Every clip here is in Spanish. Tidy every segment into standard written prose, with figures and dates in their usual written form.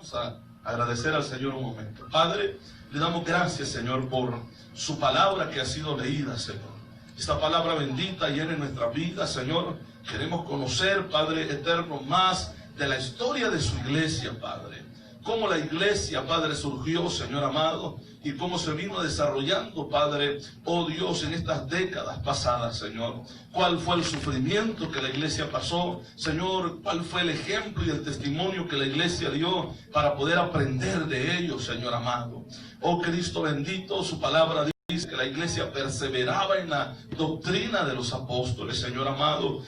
Vamos a agradecer al Señor un momento. Padre, le damos gracias, Señor, por su palabra que ha sido leída, Señor. Esta palabra bendita llena nuestra vida, Señor. Queremos conocer, Padre eterno, más de la historia de su iglesia, Padre. Cómo la iglesia, Padre, surgió, Señor amado, y cómo se vino desarrollando, Padre, oh Dios, en estas décadas pasadas, Señor. Cuál fue el sufrimiento que la iglesia pasó, Señor. Cuál fue el ejemplo y el testimonio que la iglesia dio para poder aprender de ellos, Señor amado. Oh Cristo bendito, su palabra dice que la iglesia perseveraba en la doctrina de los apóstoles, Señor amado,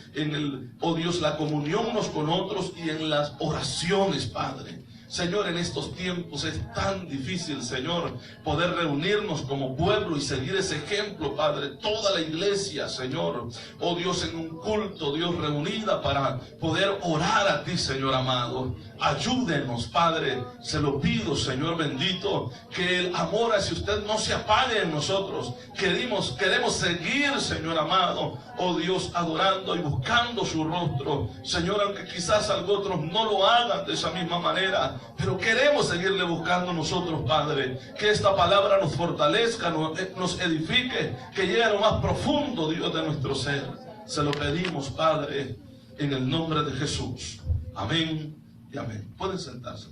oh Dios, la comunión unos con otros y en las oraciones, Padre. Señor, en estos tiempos es tan difícil, Señor, poder reunirnos como pueblo y seguir ese ejemplo, Padre. Toda la iglesia, Señor, oh Dios, en un culto, Dios, reunida para poder orar a ti, Señor amado. Ayúdenos, Padre, se lo pido, Señor bendito, que el amor hacia usted no se apague en nosotros. Queremos seguir, Señor amado, oh Dios, adorando y buscando su rostro. Señor, aunque quizás otros no lo hagan de esa misma manera, pero queremos seguirle buscando nosotros, Padre. Que esta palabra nos fortalezca, nos edifique, que llegue a lo más profundo, Dios, de nuestro ser. Se lo pedimos, Padre, en el nombre de Jesús. Amén y amén. Pueden sentarse.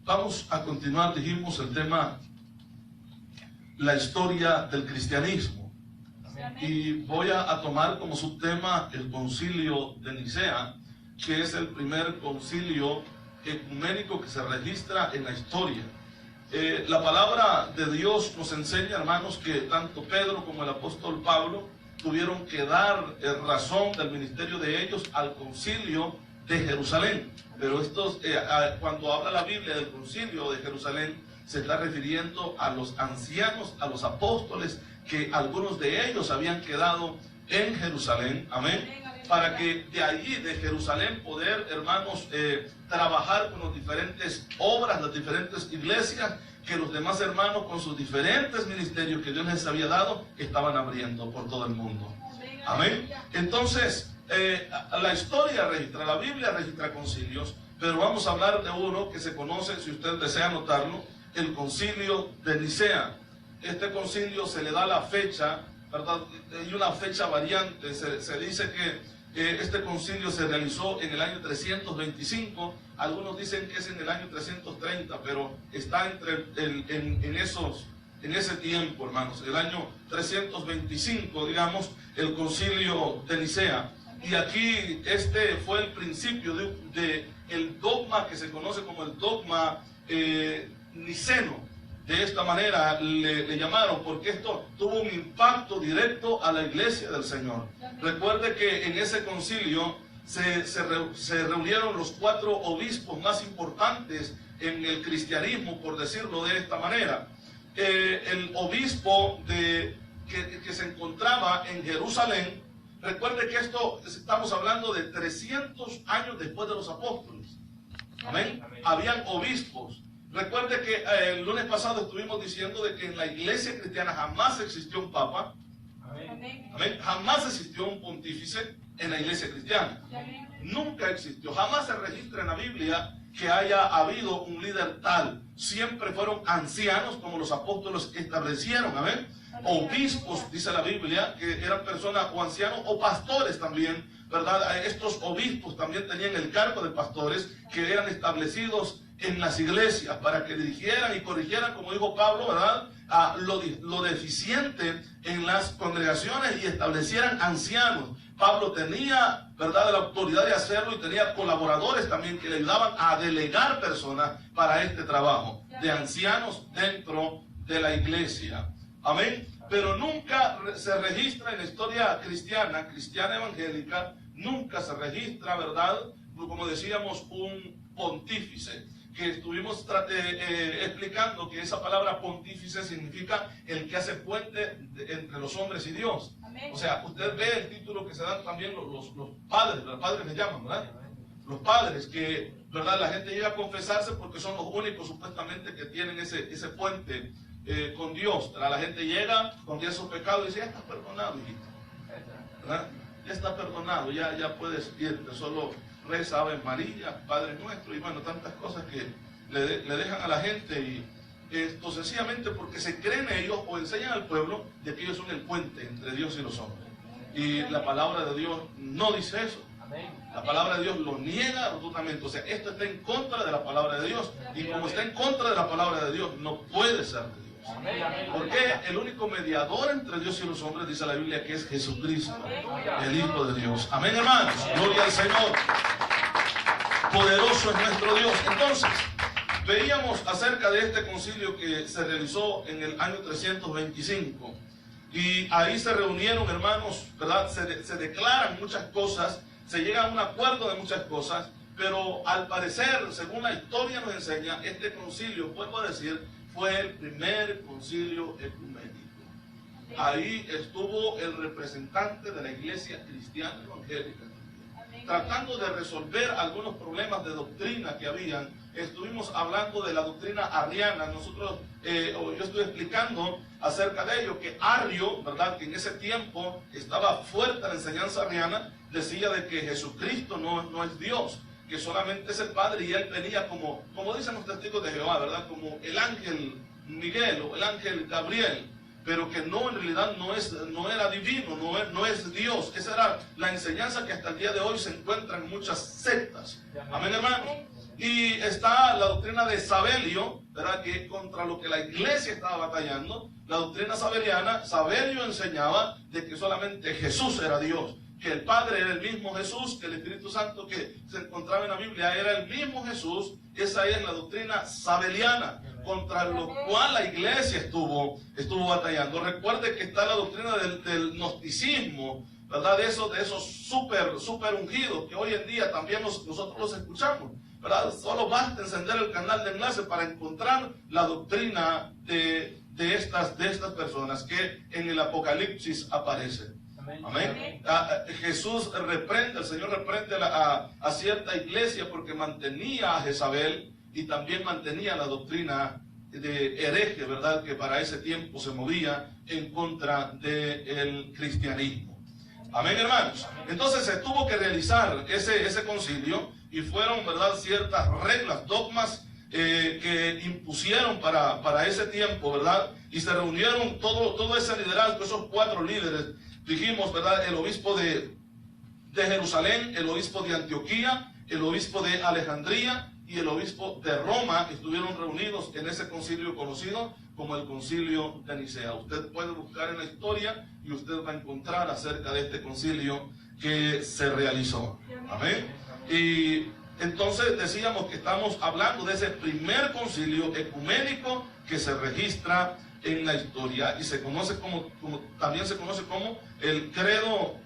Vamos a continuar, dijimos, el tema, la historia del cristianismo. Y voy a tomar como subtema el concilio de Nicea, que es el primer concilio ecuménico que se registra en la historia. La palabra de Dios nos enseña, hermanos, que tanto Pedro como el apóstol Pablo tuvieron que dar razón del ministerio de ellos al concilio de Jerusalén. Pero cuando habla la Biblia del concilio de Jerusalén, se está refiriendo a los ancianos, a los apóstoles, que algunos de ellos habían quedado en Jerusalén, amén, para que de allí, de Jerusalén, poder, hermanos, trabajar con las diferentes obras, las diferentes iglesias, que los demás hermanos, con sus diferentes ministerios que Dios les había dado, estaban abriendo por todo el mundo. Amén. Entonces, la historia registra, la Biblia registra concilios, pero vamos a hablar de uno que se conoce, si usted desea anotarlo, el concilio de Nicea. Este concilio se le da la fecha, ¿verdad? Hay una fecha variante. Se dice que este concilio se realizó en el año 325, algunos dicen que es en el año 330, pero está en ese tiempo, hermanos, el año 325, digamos, el concilio de Nicea. Y aquí este fue el principio de el dogma que se conoce como el dogma niceno. De esta manera le llamaron, porque esto tuvo un impacto directo a la iglesia del Señor. Recuerde que en ese concilio se reunieron los 4 obispos más importantes en el cristianismo, por decirlo de esta manera. El obispo que se encontraba en Jerusalén, recuerde que estamos hablando de 300 años después de los apóstoles. Amén. Habían obispos. Recuerde que el lunes pasado estuvimos diciendo de que en la iglesia cristiana jamás existió un papa. Amén. Amén. Jamás existió un pontífice en la iglesia cristiana. Nunca existió. Jamás se registra en la Biblia que haya habido un líder tal. Siempre fueron ancianos, como los apóstoles establecieron. Amén. Obispos, dice la Biblia, que eran personas o ancianos o pastores también, ¿verdad? Estos obispos también tenían el cargo de pastores, que eran establecidos en las iglesias para que dirigieran y corrigieran, como dijo Pablo, ¿verdad?, a lo deficiente en las congregaciones, y establecieran ancianos. Pablo tenía, ¿verdad?, la autoridad de hacerlo, y tenía colaboradores también que le ayudaban a delegar personas para este trabajo de ancianos dentro de la iglesia. Amén. Pero nunca se registra en la historia cristiana evangélica, nunca se registra, ¿verdad?, como decíamos, un pontífice. Que estuvimos explicando que esa palabra pontífice significa el que hace puente entre los hombres y Dios. Amén. O sea, usted ve el título que se dan también los padres les llaman, ¿verdad? Los padres, que, ¿verdad?, la gente llega a confesarse porque son los únicos supuestamente que tienen ese puente con Dios. La gente llega, confiesa su pecado y dice: ya estás perdonado, hijito, ¿verdad? Ya estás perdonado, ya puedes irte, solo reza Ave María, Padre Nuestro, y bueno, tantas cosas que le dejan a la gente, y esto sencillamente porque se creen ellos o enseñan al pueblo de que ellos son el puente entre Dios y los hombres. Y la palabra de Dios no dice eso. La palabra de Dios lo niega rotundamente. O sea, esto está en contra de la palabra de Dios. Y como está en contra de la palabra de Dios, no puede ser de Dios. Porque el único mediador entre Dios y los hombres, dice la Biblia, que es Jesucristo, el Hijo de Dios. Amén, hermanos. Gloria al Señor. Poderoso es nuestro Dios. Entonces, veíamos acerca de este concilio que se realizó en el año 325. Y ahí se reunieron, hermanos, ¿verdad? Se declaran muchas cosas, se llega a un acuerdo de muchas cosas, pero al parecer, según la historia nos enseña, este concilio, vuelvo a decir, fue el primer concilio ecuménico. Ahí estuvo el representante de la iglesia cristiana evangélica, tratando de resolver algunos problemas de doctrina que habían. Estuvimos hablando de la doctrina arriana. Yo estoy explicando acerca de ello, que Arrio, ¿verdad?, que en ese tiempo estaba fuerte la enseñanza arriana, decía de que Jesucristo no es Dios, que solamente es el Padre, y él venía como dicen los testigos de Jehová, ¿verdad?, como el ángel Miguel o el ángel Gabriel, pero que no, en realidad no era divino, no es Dios. Esa era la enseñanza que hasta el día de hoy se encuentra en muchas sectas. Amén, hermanos. Y está la doctrina de Sabelio, ¿verdad?, que es contra lo que la iglesia estaba batallando. La doctrina sabeliana, Sabelio enseñaba de que solamente Jesús era Dios, que el Padre era el mismo Jesús, que el Espíritu Santo que se encontraba en la Biblia era el mismo Jesús. Esa es la doctrina sabeliana, contra lo cual la iglesia estuvo batallando. Recuerde que está la doctrina del gnosticismo, ¿verdad?, de esos super ungidos, que hoy en día también nosotros los escuchamos, ¿verdad? Solo basta encender el canal de enlace para encontrar la doctrina de estas personas que en el Apocalipsis aparecen. Amén. Jesús reprende, el Señor reprende a cierta iglesia porque mantenía a Jezabel y también mantenía la doctrina de hereje, ¿verdad?, que para ese tiempo se movía en contra del cristianismo. Amén, hermanos. Entonces se tuvo que realizar ese concilio, y fueron, ¿verdad?, ciertas reglas, dogmas que impusieron para ese tiempo, ¿verdad? Y se reunieron todo ese liderazgo, esos 4 líderes. Dijimos, ¿verdad?, el obispo de Jerusalén, el obispo de Antioquía, el obispo de Alejandría y el obispo de Roma estuvieron reunidos en ese concilio conocido como el concilio de Nicea. Usted puede buscar en la historia y usted va a encontrar acerca de este concilio que se realizó. Amén. Y entonces decíamos que estamos hablando de ese primer concilio ecuménico que se registra en la historia y se conoce también se conoce como el credo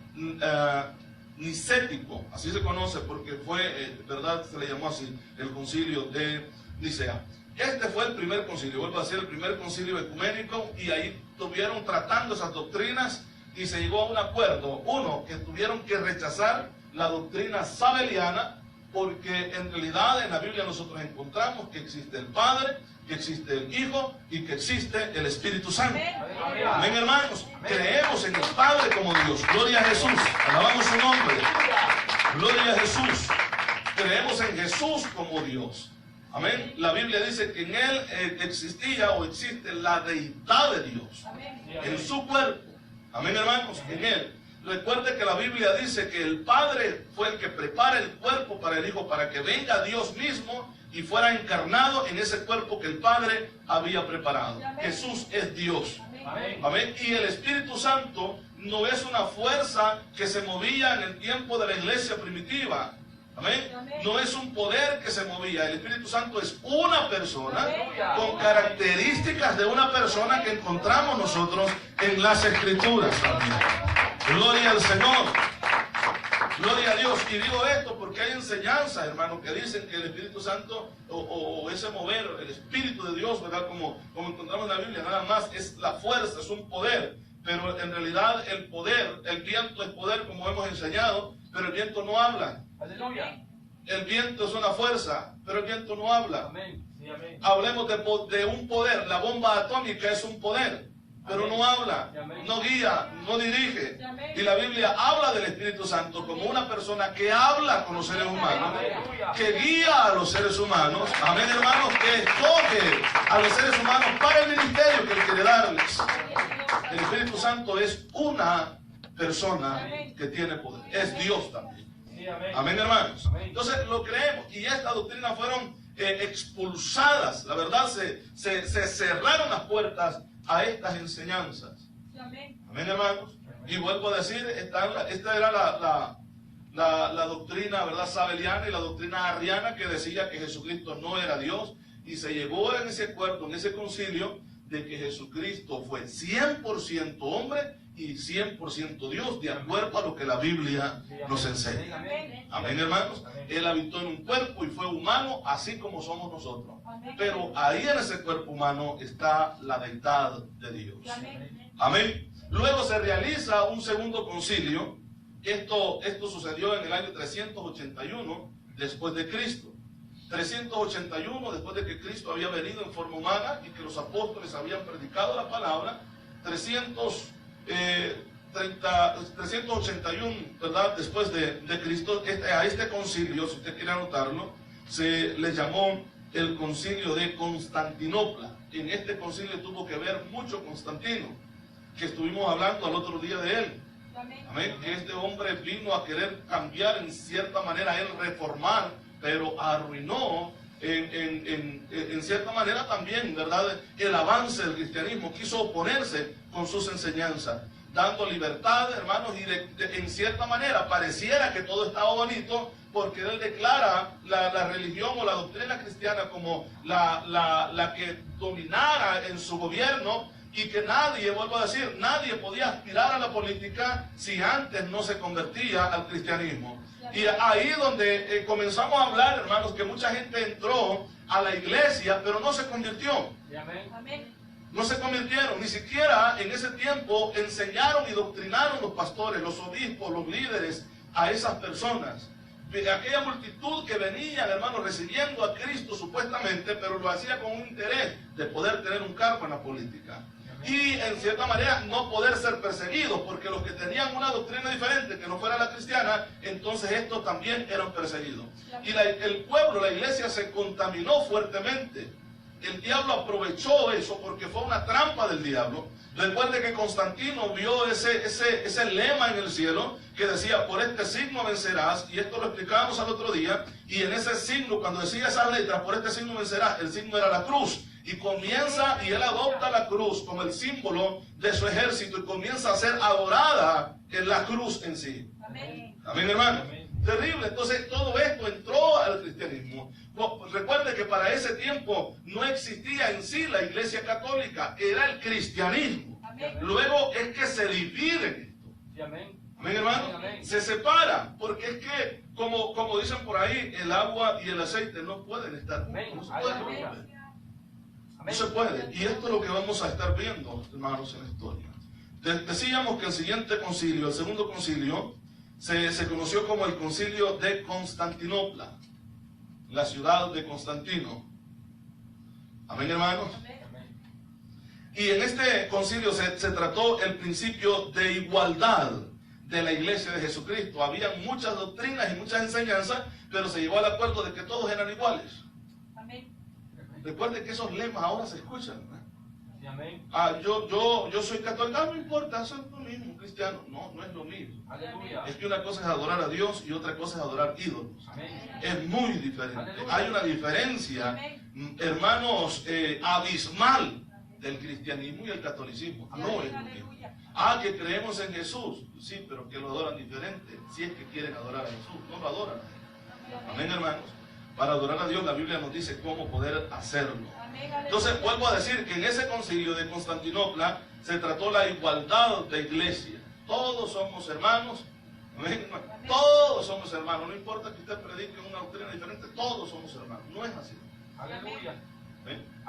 nicético, así se conoce porque fue, ¿verdad?, se le llamó así, el concilio de Nicea. Este fue el primer concilio, vuelvo a decir, el primer concilio ecuménico, y ahí estuvieron tratando esas doctrinas y se llegó a un acuerdo. Uno, que tuvieron que rechazar la doctrina sabeliana, porque en realidad en la Biblia nosotros encontramos que existe el Padre, que existe el Hijo y que existe el Espíritu Santo. Amén, hermanos. Creemos en el Padre como Dios. Gloria a Jesús. Alabamos su nombre. Gloria a Jesús. Creemos en Jesús como Dios. Amén. La Biblia dice que en Él existía o existe la deidad de Dios en su cuerpo. Amén, hermanos. En Él. Recuerde que la Biblia dice que el Padre fue el que prepara el cuerpo para el Hijo, para que venga Dios mismo y fuera encarnado en ese cuerpo que el Padre había preparado. Jesús es Dios. Amén. Y el Espíritu Santo no es una fuerza que se movía en el tiempo de la iglesia primitiva. Amén. No es un poder que se movía. El Espíritu Santo es una persona con características de una persona que encontramos nosotros en las Escrituras. Amén. Gloria al Señor. Gloria a Dios. Y digo esto porque hay enseñanzas, hermanos, que dicen que el Espíritu Santo o ese mover, el Espíritu de Dios, ¿verdad?, como encontramos en la Biblia, nada más es la fuerza, es un poder. Pero en realidad el poder, el viento es poder, como hemos enseñado, pero el viento no habla. Aleluya. El viento es una fuerza, pero el viento no habla. Amén. Sí, amén. Hablemos de un poder. La bomba atómica es un poder. pero no habla, no guía, no dirige. Y la Biblia habla del Espíritu Santo como una persona que habla con los seres humanos, que guía a los seres humanos, amén, hermanos, que escoge a los seres humanos para el ministerio que Él quiere darles. El Espíritu Santo es una persona que tiene poder, es Dios también. Amén, hermanos. Entonces lo creemos, y estas doctrinas fueron expulsadas. La verdad, se cerraron las puertas a estas enseñanzas. Amén, hermanos. Y vuelvo a decir, esta era la doctrina, ¿verdad?, sabeliana, y la doctrina arriana, que decía que Jesucristo no era Dios, y se llegó en ese acuerdo, en ese concilio, de que Jesucristo fue 100% hombre y 100% Dios, de acuerdo a lo que la Biblia nos enseña. Amén, hermanos. Él habitó en un cuerpo y fue humano, así como somos nosotros. Pero ahí en ese cuerpo humano está la deidad de Dios. Amén. Luego se realiza un segundo concilio. Esto sucedió en el año 381 después de Cristo. 381 después de que Cristo había venido en forma humana y que los apóstoles habían predicado la palabra. 381, ¿verdad?, después de Cristo, a este concilio, si usted quiere anotarlo, se le llamó el concilio de Constantinopla. En este concilio tuvo que ver mucho Constantino, que estuvimos hablando al otro día de él. Amén. Este hombre vino a querer cambiar, en cierta manera, él reformar, pero arruinó en cierta manera también, ¿verdad?, el avance del cristianismo. Quiso oponerse con sus enseñanzas, dando libertad, hermanos, y en cierta manera pareciera que todo estaba bonito, porque él declara la religión o la doctrina cristiana como la que dominara en su gobierno, y que nadie, vuelvo a decir, nadie podía aspirar a la política si antes no se convertía al cristianismo. Y ahí donde comenzamos a hablar, hermanos, que mucha gente entró a la iglesia, pero no se convirtió. No se convirtieron, ni siquiera en ese tiempo enseñaron y doctrinaron los pastores, los obispos, los líderes a esas personas. Aquella multitud que venían, hermanos, recibiendo a Cristo supuestamente, pero lo hacía con un interés de poder tener un cargo en la política. Y en cierta manera no poder ser perseguidos, porque los que tenían una doctrina diferente que no fuera la cristiana, entonces estos también eran perseguidos. Y el pueblo, la iglesia, se contaminó fuertemente. El diablo aprovechó eso porque fue una trampa del diablo. Recuerde que Constantino vio ese lema en el cielo que decía: por este signo vencerás, y esto lo explicábamos al otro día, y en ese signo, cuando decía esas letras, por este signo vencerás, el signo era la cruz, y comienza, y él adopta la cruz como el símbolo de su ejército, y comienza a ser adorada en la cruz en sí. Amén, hermano. Amén. Terrible. Entonces todo esto entró al cristianismo. Recuerde que para ese tiempo no existía en sí la iglesia católica, era el cristianismo. Amén. Luego es que se dividen esto. Sí, amén. Amén, hermano. Amén. Se separan, porque es que, como dicen por ahí, el agua y el aceite no pueden estar juntos. No se pueden. No se puede. Y esto es lo que vamos a estar viendo, hermanos, en la historia. Decíamos que el siguiente concilio, el segundo concilio, se conoció como el concilio de Constantinopla, la ciudad de Constantino. Amén, hermanos. Y en este concilio se trató el principio de igualdad de la iglesia de Jesucristo. Había muchas doctrinas y muchas enseñanzas, pero se llegó al acuerdo de que todos eran iguales. Recuerden que esos lemas ahora se escuchan, ¿no? Sí, amén. Yo soy católico, no importa, eso es lo mismo, cristiano. No es lo mismo. Aleluya. Es que una cosa es adorar a Dios y otra cosa es adorar ídolos. Amén. Es muy diferente. Aleluya. Hay una diferencia, hermanos, abismal del cristianismo y el catolicismo. No es lo mismo. Que creemos en Jesús, sí, pero que lo adoran diferente. Si es que quieren adorar a Jesús, no lo adoran. Amén, hermanos. Para adorar a Dios, la Biblia nos dice cómo poder hacerlo. Entonces, vuelvo a decir que en ese concilio de Constantinopla se trató la igualdad de iglesia. Todos somos hermanos. ¿Amén? Todos somos hermanos. No importa que usted predique una doctrina diferente, todos somos hermanos. No es así. Aleluya.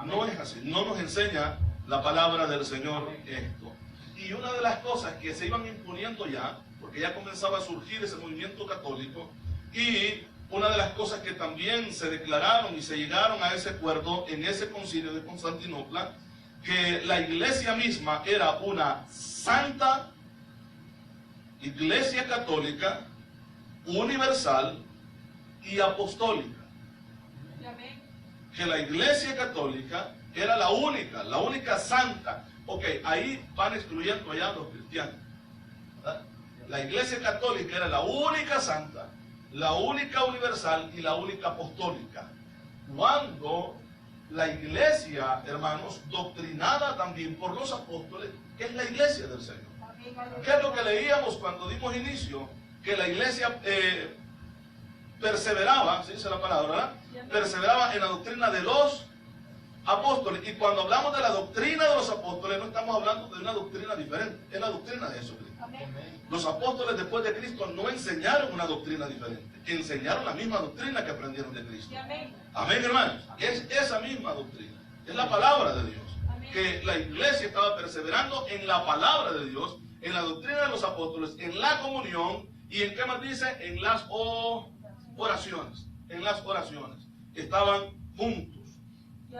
No es así. No nos enseña la palabra del Señor esto. Y una de las cosas que se iban imponiendo ya, porque ya comenzaba a surgir ese movimiento católico, y una de las cosas que también se declararon y se llegaron a ese acuerdo en ese concilio de Constantinopla, que la iglesia misma era una santa iglesia católica, universal y apostólica. Que la iglesia católica era la única santa. Ok, ahí van excluyendo allá los cristianos, ¿verdad? La iglesia católica era la única santa, la única universal y la única apostólica. Cuando la iglesia, hermanos, doctrinada también por los apóstoles, es la iglesia del Señor. ¿Qué es lo que leíamos cuando dimos inicio? Que la iglesia perseveraba, ¿sí dice la palabra, ¿verdad? Perseveraba en la doctrina de los apóstoles. Y cuando hablamos de la doctrina de los apóstoles, no estamos hablando de una doctrina diferente, es la doctrina de Jesucristo. Los apóstoles después de Cristo no enseñaron una doctrina diferente, enseñaron la misma doctrina que aprendieron de Cristo. Amén, hermanos. Es esa misma doctrina, es la palabra de Dios. Que la iglesia estaba perseverando en la palabra de Dios, en la doctrina de los apóstoles, en la comunión y en qué más dice, en las oraciones. En las oraciones estaban juntos.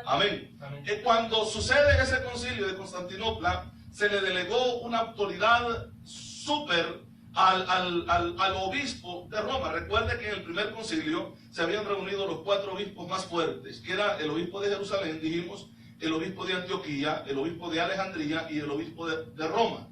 Amén. Cuando sucede ese concilio de Constantinopla, se le delegó una autoridad súper al obispo de Roma. Recuerde que en el primer concilio se habían reunido los 4 obispos más fuertes, que era el obispo de Jerusalén, dijimos, el obispo de Antioquía, el obispo de Alejandría y el obispo de Roma.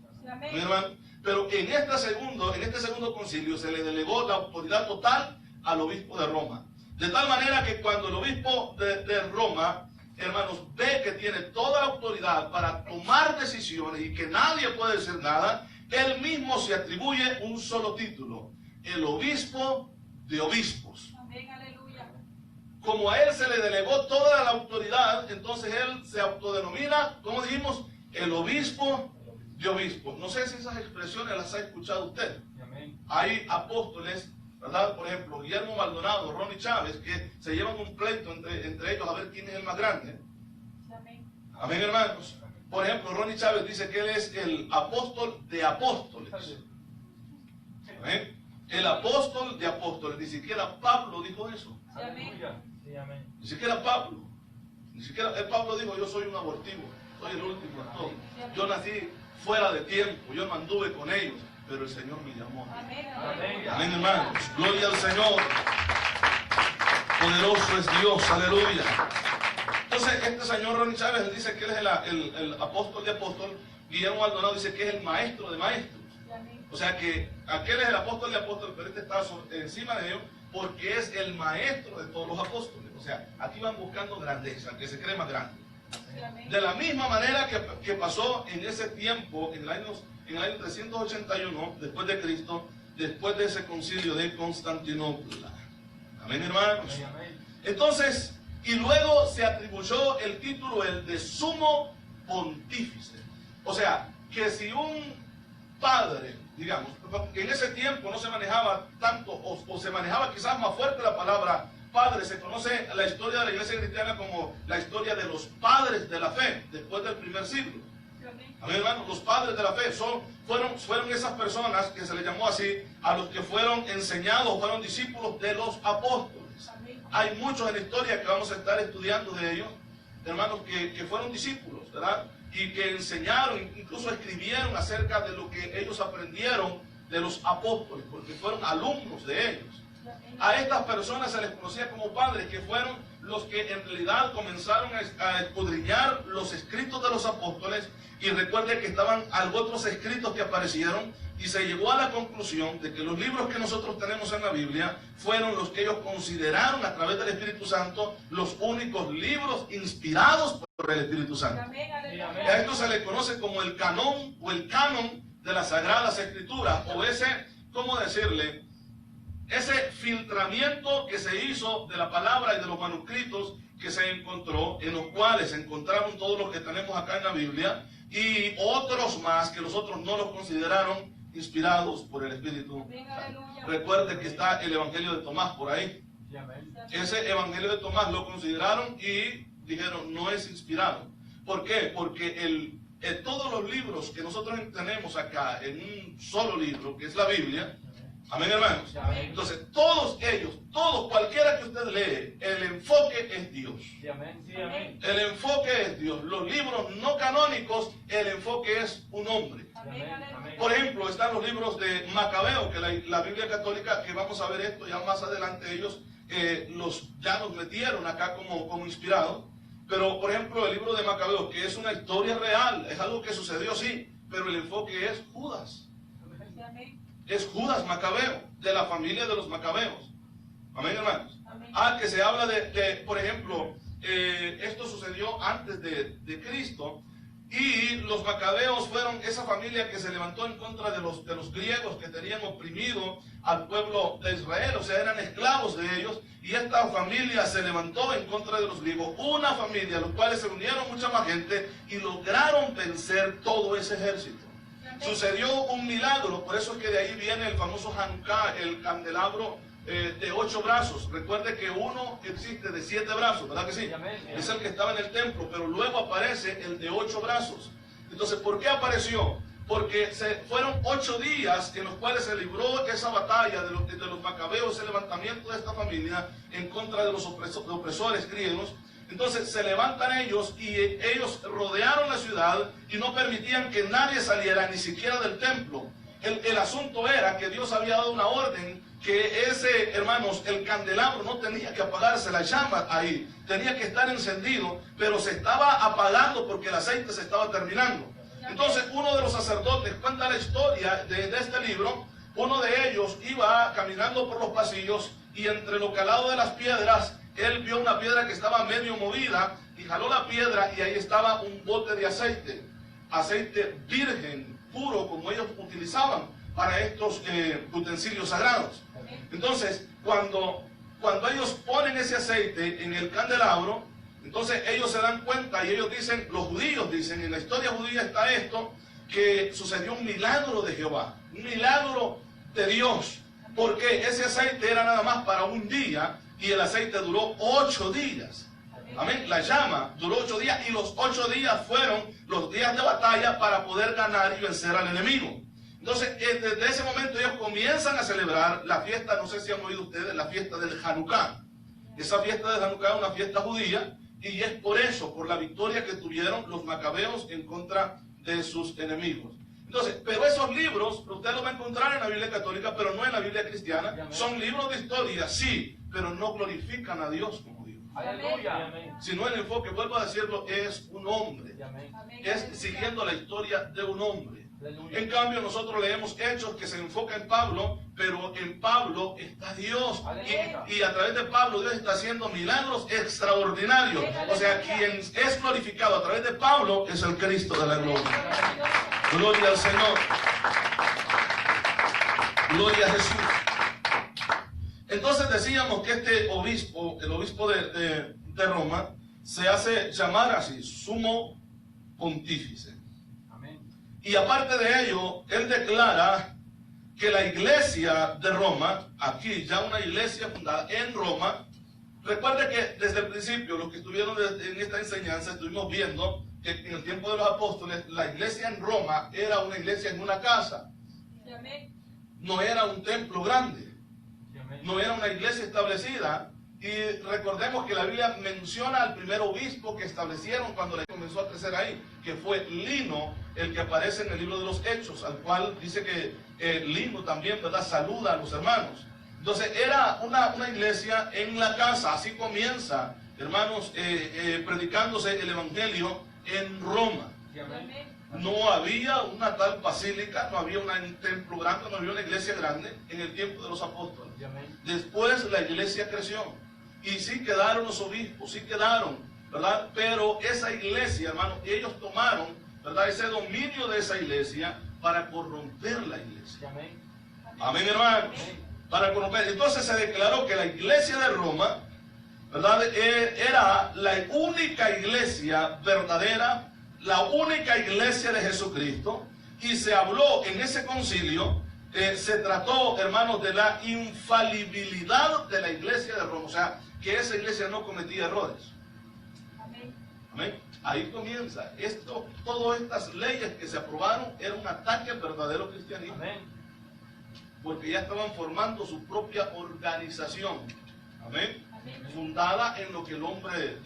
¿Mi hermano? Pero en este segundo concilio se le delegó la autoridad total al obispo de Roma. De tal manera que cuando el obispo de Roma, hermanos, ve que tiene toda la autoridad para tomar decisiones y que nadie puede decir nada, él mismo se atribuye un solo título: el obispo de obispos. Amén, aleluya. Como a él se le delegó toda la autoridad, entonces él se autodenomina, como dijimos, el obispo de obispos. No sé si esas expresiones las ha escuchado usted. Amén. Hay apóstoles, ¿verdad? Por ejemplo, Guillermo Maldonado, Ronnie Chávez, que se llevan un pleito entre ellos a ver quién es el más grande. Amén. Amén, hermanos. Por ejemplo, Ronnie Chávez dice que él es el apóstol de apóstoles. Amén. El apóstol de apóstoles. Ni siquiera Pablo dijo eso. Amén. Ni siquiera Pablo. Ni siquiera Pablo dijo: yo soy un abortivo, soy el último en todo. Yo nací fuera de tiempo, yo no anduve con ellos, pero el Señor me llamó. Amén, amén. Amén, hermanos. Gloria al Señor. Poderoso es Dios, aleluya. Entonces, este señor Ronnie Chávez, él dice que él es el apóstol de apóstol. Guillermo Maldonado dice que es el maestro de maestros. O sea que aquel es el apóstol de apóstol, pero este está encima de ellos porque es el maestro de todos los apóstoles. O sea, aquí van buscando grandeza, que se cree más grande. De la misma manera que pasó en ese tiempo, en el año 381 después de Cristo, después de ese concilio de Constantinopla. Amén, hermanos. Entonces, y luego se atribuyó el título, el de sumo pontífice. O sea, que si un padre, digamos, en ese tiempo no se manejaba tanto, o se manejaba quizás más fuerte la palabra padre. Se conoce la historia de la iglesia cristiana como la historia de los padres de la fe, después del primer siglo. Amén, hermanos. Los padres de la fe fueron esas personas que se les llamó así, a los que fueron enseñados, fueron discípulos de los apóstoles. Hay muchos en la historia que vamos a estar estudiando de ellos, hermanos, que fueron discípulos, ¿verdad? Y que enseñaron, incluso escribieron acerca de lo que ellos aprendieron de los apóstoles, porque fueron alumnos de ellos. A estas personas se les conocía como padres, que fueron los que en realidad comenzaron a escudriñar los escritos de los apóstoles. Y recuerde que estaban otros escritos que aparecieron, y se llegó a la conclusión de que los libros que nosotros tenemos en la Biblia fueron los que ellos consideraron a través del Espíritu Santo los únicos libros inspirados por el Espíritu Santo. A esto se le conoce como el canon o el canon de las Sagradas Escrituras, o ese, ¿cómo decirle? Ese filtramiento que se hizo de la palabra y de los manuscritos que se encontró, en los cuales se encontraron todos los que tenemos acá en la Biblia, y otros más que los otros no los consideraron inspirados por el Espíritu. Recuerde que está el Evangelio de Tomás por ahí. Ese Evangelio de Tomás lo consideraron y dijeron: no es inspirado. ¿Por qué? Porque todos los libros que nosotros tenemos acá en un solo libro, que es la Biblia, Amén, hermanos. Amén. Entonces, todos ellos, cualquiera que usted lee, el enfoque es Dios. Sí, amén. Sí, amén. El enfoque es Dios. Los libros no canónicos, el enfoque es un hombre. Amén. Amén. Por ejemplo, están los libros de Macabeo, que la Biblia católica, que vamos a ver esto ya más adelante, ellos ya los metieron acá como inspirados. Pero, por ejemplo, el libro de Macabeo, que es una historia real, es algo que sucedió, sí, pero el enfoque es Judas. Es Judas Macabeo, de la familia de los Macabeos. Amén, hermanos. Amén. Que se habla por ejemplo, esto sucedió antes de Cristo, y los Macabeos fueron esa familia que se levantó en contra de los griegos que tenían oprimido al pueblo de Israel, o sea, eran esclavos de ellos, y esta familia se levantó en contra de los griegos, una familia, los cuales se unieron mucha más gente y lograron vencer todo ese ejército. Sucedió un milagro, por eso es que de ahí viene el famoso Hanukkah, el candelabro de 8 brazos. Recuerde que uno existe de 7 brazos, ¿verdad que sí? Es el que estaba en el templo, pero luego aparece el de 8 brazos. Entonces, ¿por qué apareció? Porque fueron 8 días en los cuales se libró esa batalla de los macabeos, ese levantamiento de esta familia en contra de los opresores griegos. Entonces se levantan ellos y ellos rodearon la ciudad y no permitían que nadie saliera ni siquiera del templo. El asunto era que Dios había dado una orden que hermanos, el candelabro no tenía que apagarse, la llama ahí, tenía que estar encendido, pero se estaba apagando porque el aceite se estaba terminando. Entonces uno de los sacerdotes cuenta la historia de este libro. Uno de ellos iba caminando por los pasillos y entre lo calado de las piedras, él vio una piedra que estaba medio movida y jaló la piedra y ahí estaba un bote de aceite virgen, puro, como ellos utilizaban para estos utensilios sagrados. Entonces, cuando ellos ponen ese aceite en el candelabro, entonces ellos se dan cuenta y ellos dicen, los judíos dicen, en la historia judía está esto, que sucedió un milagro de Jehová, un milagro de Dios, porque ese aceite era nada más para un día y el aceite duró 8 días. Amén. La llama duró 8 días y los 8 días fueron los días de batalla para poder ganar y vencer al enemigo. Entonces, desde ese momento ellos comienzan a celebrar la fiesta, no sé si han oído ustedes, la fiesta del Hanukkah. Esa fiesta del Hanukkah es una fiesta judía y es por eso, por la victoria que tuvieron los macabeos en contra de sus enemigos. Entonces, pero esos libros, usted los va a encontrar en la Biblia católica, pero no en la Biblia cristiana. Son libros de historia, sí, pero no glorifican a Dios como Dios. Aleluya. Sino el enfoque, vuelvo a decirlo, es un hombre. Es siguiendo la historia de un hombre. En cambio, nosotros leemos Hechos que se enfoca en Pablo, pero en Pablo está Dios. Y a través de Pablo Dios está haciendo milagros extraordinarios. O sea, quien es glorificado a través de Pablo es el Cristo de la gloria. Gloria al Señor. Gloria a Jesús. Entonces decíamos que este obispo, el obispo de Roma, se hace llamar así, sumo pontífice. Y aparte de ello, él declara que la iglesia de Roma, aquí ya una iglesia fundada en Roma, recuerde que desde el principio, los que estuvieron en esta enseñanza, estuvimos viendo que en el tiempo de los apóstoles, la iglesia en Roma era una iglesia en una casa. No era un templo grande. No era una iglesia establecida. Y recordemos que la Biblia menciona al primer obispo que establecieron cuando le comenzó a crecer ahí, que fue Lino, el que aparece en el libro de los Hechos, al cual dice que Lino también, ¿verdad?, saluda a los hermanos. Entonces era una iglesia en la casa. Así comienza, hermanos, predicándose el evangelio en Roma. No había una tal basílica, no había un templo grande, no había una iglesia grande en el tiempo de los apóstoles. Después la iglesia creció y sí quedaron los obispos, sí quedaron, ¿verdad? Pero esa iglesia, hermano, ellos tomaron, ¿verdad?, ese dominio de esa iglesia para corromper la iglesia. Amén, hermanos. Para corromper. Entonces se declaró que la iglesia de Roma, ¿verdad?, era la única iglesia verdadera, la única iglesia de Jesucristo, y se habló en ese concilio, se trató, hermanos, de la infalibilidad de la iglesia de Roma, o sea, que esa iglesia no cometía errores. Amén. Ahí comienza. Todas estas leyes que se aprobaron era un ataque al verdadero cristianismo. porque ya estaban formando su propia organización. Amén. Amén. Fundada en lo que el hombre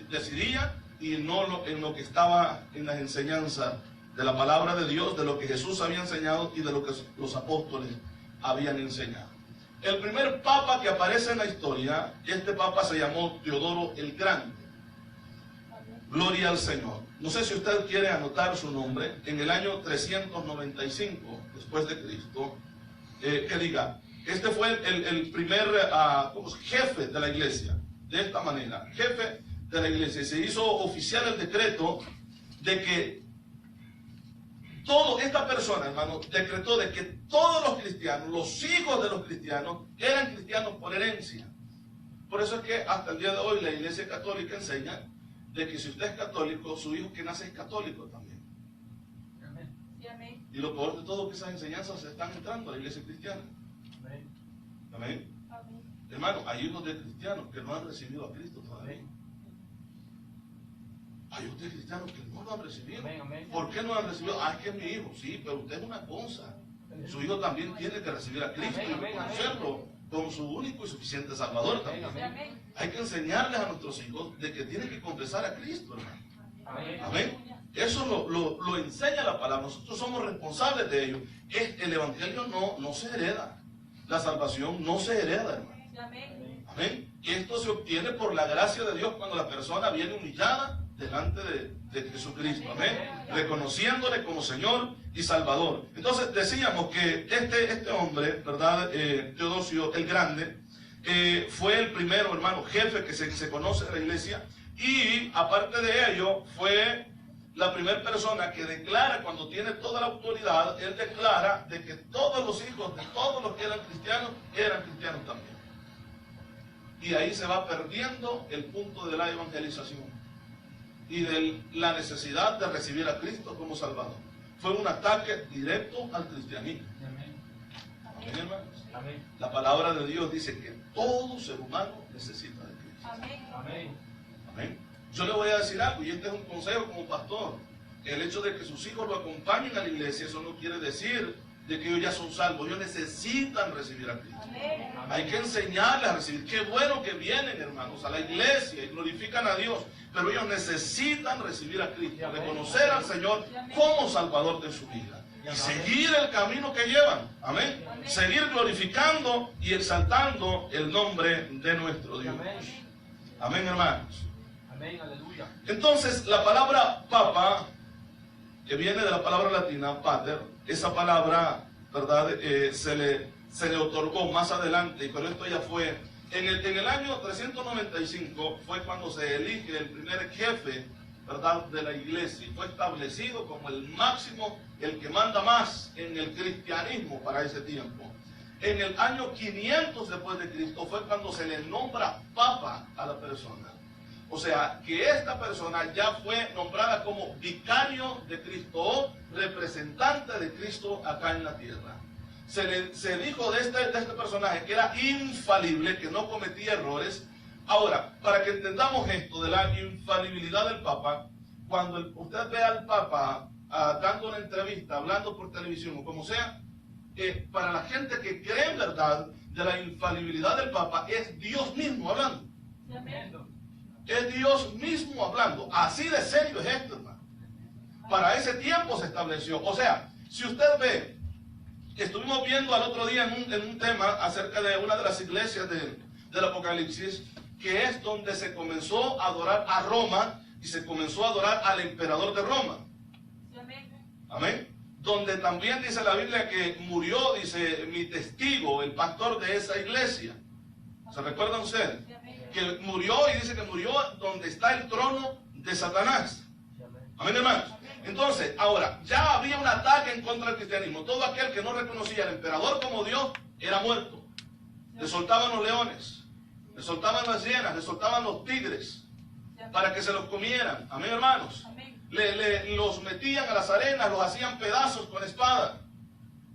decidía y no en lo que estaba en las enseñanzas de la palabra de Dios, de lo que Jesús había enseñado y de lo que los apóstoles habían enseñado. El primer papa que aparece en la historia, este papa se llamó Teodoro el Grande. Gloria al Señor. No sé si usted quiere anotar su nombre. En el año 395 después de Cristo, que diga, este fue el primer jefe de la iglesia. De esta manera, jefe de la iglesia. Y se hizo oficial el decreto de que esta persona, hermano, decretó de que todos los cristianos, los hijos de los cristianos, eran cristianos por herencia. Por eso es que hasta el día de hoy la iglesia católica enseña de que si usted es católico, su hijo que nace es católico también. Amén. Sí, amén. Y lo peor de todo es que esas enseñanzas se están entrando a la iglesia cristiana. Amén. Amén. Amén. Hermano, hay hijos de cristianos que no han recibido a Cristo todavía. Hay hijos de cristianos que no lo han recibido. Amén, amén. ¿Por qué no lo han recibido? Ah, es que es mi hijo. Sí, pero usted es una cosa. Su hijo también tiene que recibir a Cristo Amén, y amén, reconocerlo como su único y suficiente Salvador también. Sí, amén. Hay que enseñarles a nuestros hijos de que tienen que confesar a Cristo, hermano. Amén. Amén. Eso lo enseña la palabra. Nosotros somos responsables de ello. El evangelio no se hereda. La salvación no se hereda, hermano. Sí, amén. Amén. Y esto se obtiene por la gracia de Dios cuando la persona viene humillada delante de Jesucristo. Amén. Reconociéndole como Señor y Salvador. Entonces decíamos que este hombre, ¿verdad? Teodosio el Grande, fue el primero, hermano, jefe que se conoce en la iglesia. Y aparte de ello, fue la primera persona que declara, cuando tiene toda la autoridad, él declara de que todos los hijos de todos los que eran cristianos también. Y ahí se va perdiendo el punto de la evangelización y de la necesidad de recibir a Cristo como Salvador. Fue un ataque directo al cristianismo. Amén. Amén, hermanos. Amén. La palabra de Dios dice que todo ser humano necesita de Cristo. Amén. Amén. Amén. Yo le voy a decir algo, y este es un consejo como pastor. El hecho de que sus hijos lo acompañen a la iglesia, eso no quiere decir de que ellos ya son salvos. Ellos necesitan recibir a Cristo. Amén. Hay que enseñarles a recibir. Qué bueno que vienen, hermanos, a la iglesia y glorifican a Dios. Pero ellos necesitan recibir a Cristo, reconocer al Señor como Salvador de su vida. Y seguir el camino que llevan. Amén. Seguir glorificando y exaltando el nombre de nuestro Dios. Amén. Amén, hermanos. Amén. Aleluya. Entonces, la palabra papa, que viene de la palabra latina, pater, esa palabra, ¿verdad? Se le otorgó más adelante, pero esto ya fue, en el año 395, fue cuando se elige el primer jefe, ¿verdad?, de la iglesia, y fue establecido como el máximo, el que manda más en el cristianismo para ese tiempo. En el año 500 después de Cristo fue cuando se le nombra papa a la persona. O sea, que esta persona ya fue nombrada como vicario de Cristo o representante de Cristo acá en la tierra. Se dijo de este personaje que era infalible, que no cometía errores. Ahora, para que entendamos esto de la infalibilidad del Papa, cuando usted ve al Papa dando una entrevista, hablando por televisión o como sea, para la gente que cree en verdad de la infalibilidad del Papa, es Dios mismo hablando. Sí, amén. Es Dios mismo hablando. Así de serio es esto, hermano. Para ese tiempo se estableció. O sea, si usted ve, estuvimos viendo al otro día en un tema acerca de una de las iglesias del Apocalipsis, que es donde se comenzó a adorar a Roma y se comenzó a adorar al emperador de Roma. Sí, amén. Amén. Donde también dice la Biblia que murió, dice, mi testigo, el pastor de esa iglesia. ¿Se recuerdan ustedes? Sí, amén. Que murió, y dice que murió donde está el trono de Satanás. Amén, hermanos. Entonces, ahora, ya había un ataque en contra del cristianismo. Todo aquel que no reconocía al emperador como Dios era muerto. Le soltaban los leones, le soltaban las hienas, le soltaban los tigres para que se los comieran. Amén, hermanos. Amén. Los metían a las arenas, los hacían pedazos con espada.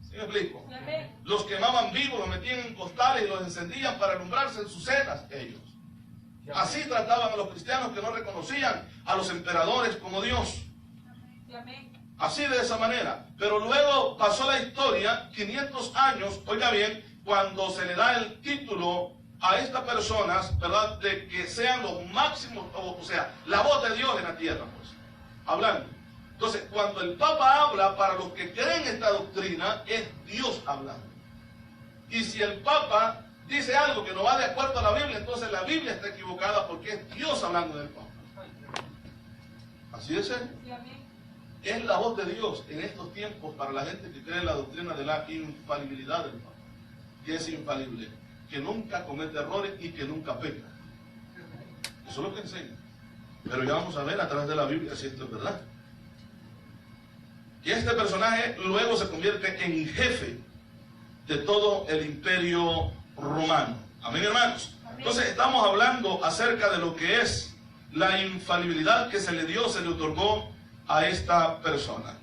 ¿Sí me explico? Sí, amén. Los quemaban vivos, los metían en costales y los encendían para alumbrarse en sus cenas ellos. Así trataban a los cristianos que no reconocían a los emperadores como Dios. Sí, amén. Así de esa manera. Pero luego pasó la historia, 500 años, oiga bien, cuando se le da el título a estas personas, ¿verdad?, de que sean los máximos, o sea, la voz de Dios en la tierra, pues, hablando. Entonces, cuando el Papa habla, para los que creen esta doctrina, es Dios hablando. Y si el Papa dice algo que no va de acuerdo a la Biblia, entonces la Biblia está equivocada porque es Dios hablando del Papa. Así de serio. Sí, amén. Es la voz de Dios en estos tiempos para la gente que cree en la doctrina de la infalibilidad del Papa. Que es infalible, que nunca comete errores y que nunca peca. Eso es lo que enseña. Pero ya vamos a ver a través de la Biblia si esto es verdad. Y este personaje luego se convierte en jefe de todo el imperio romano. Amén, hermanos. Entonces estamos hablando acerca de lo que es la infalibilidad que se le dio, se le otorgó a esta persona.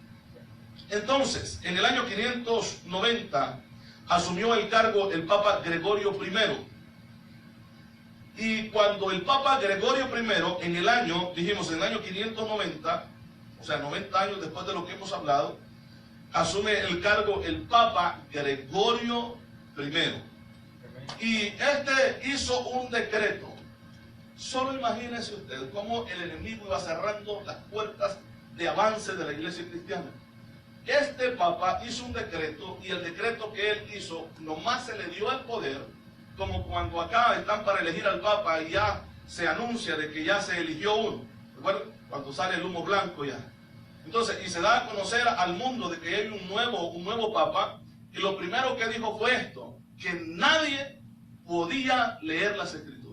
Entonces, en el año 590 asumió el cargo el Papa Gregorio I. Y cuando el Papa Gregorio I, en el año 590, o sea, 90 años después de lo que hemos hablado, asume el cargo el Papa Gregorio I. Y este hizo un decreto. Solo imagínense usted cómo el enemigo iba cerrando las puertas de avance de la iglesia cristiana. Este Papa hizo un decreto, y el decreto que él hizo, nomás se le dio el poder, como cuando acá están para elegir al Papa y ya se anuncia de que ya se eligió uno. ¿Recuerdan? Cuando sale el humo blanco ya. Entonces, y se da a conocer al mundo de que hay un nuevo Papa, y lo primero que dijo fue esto, que nadie podía leer las Escrituras.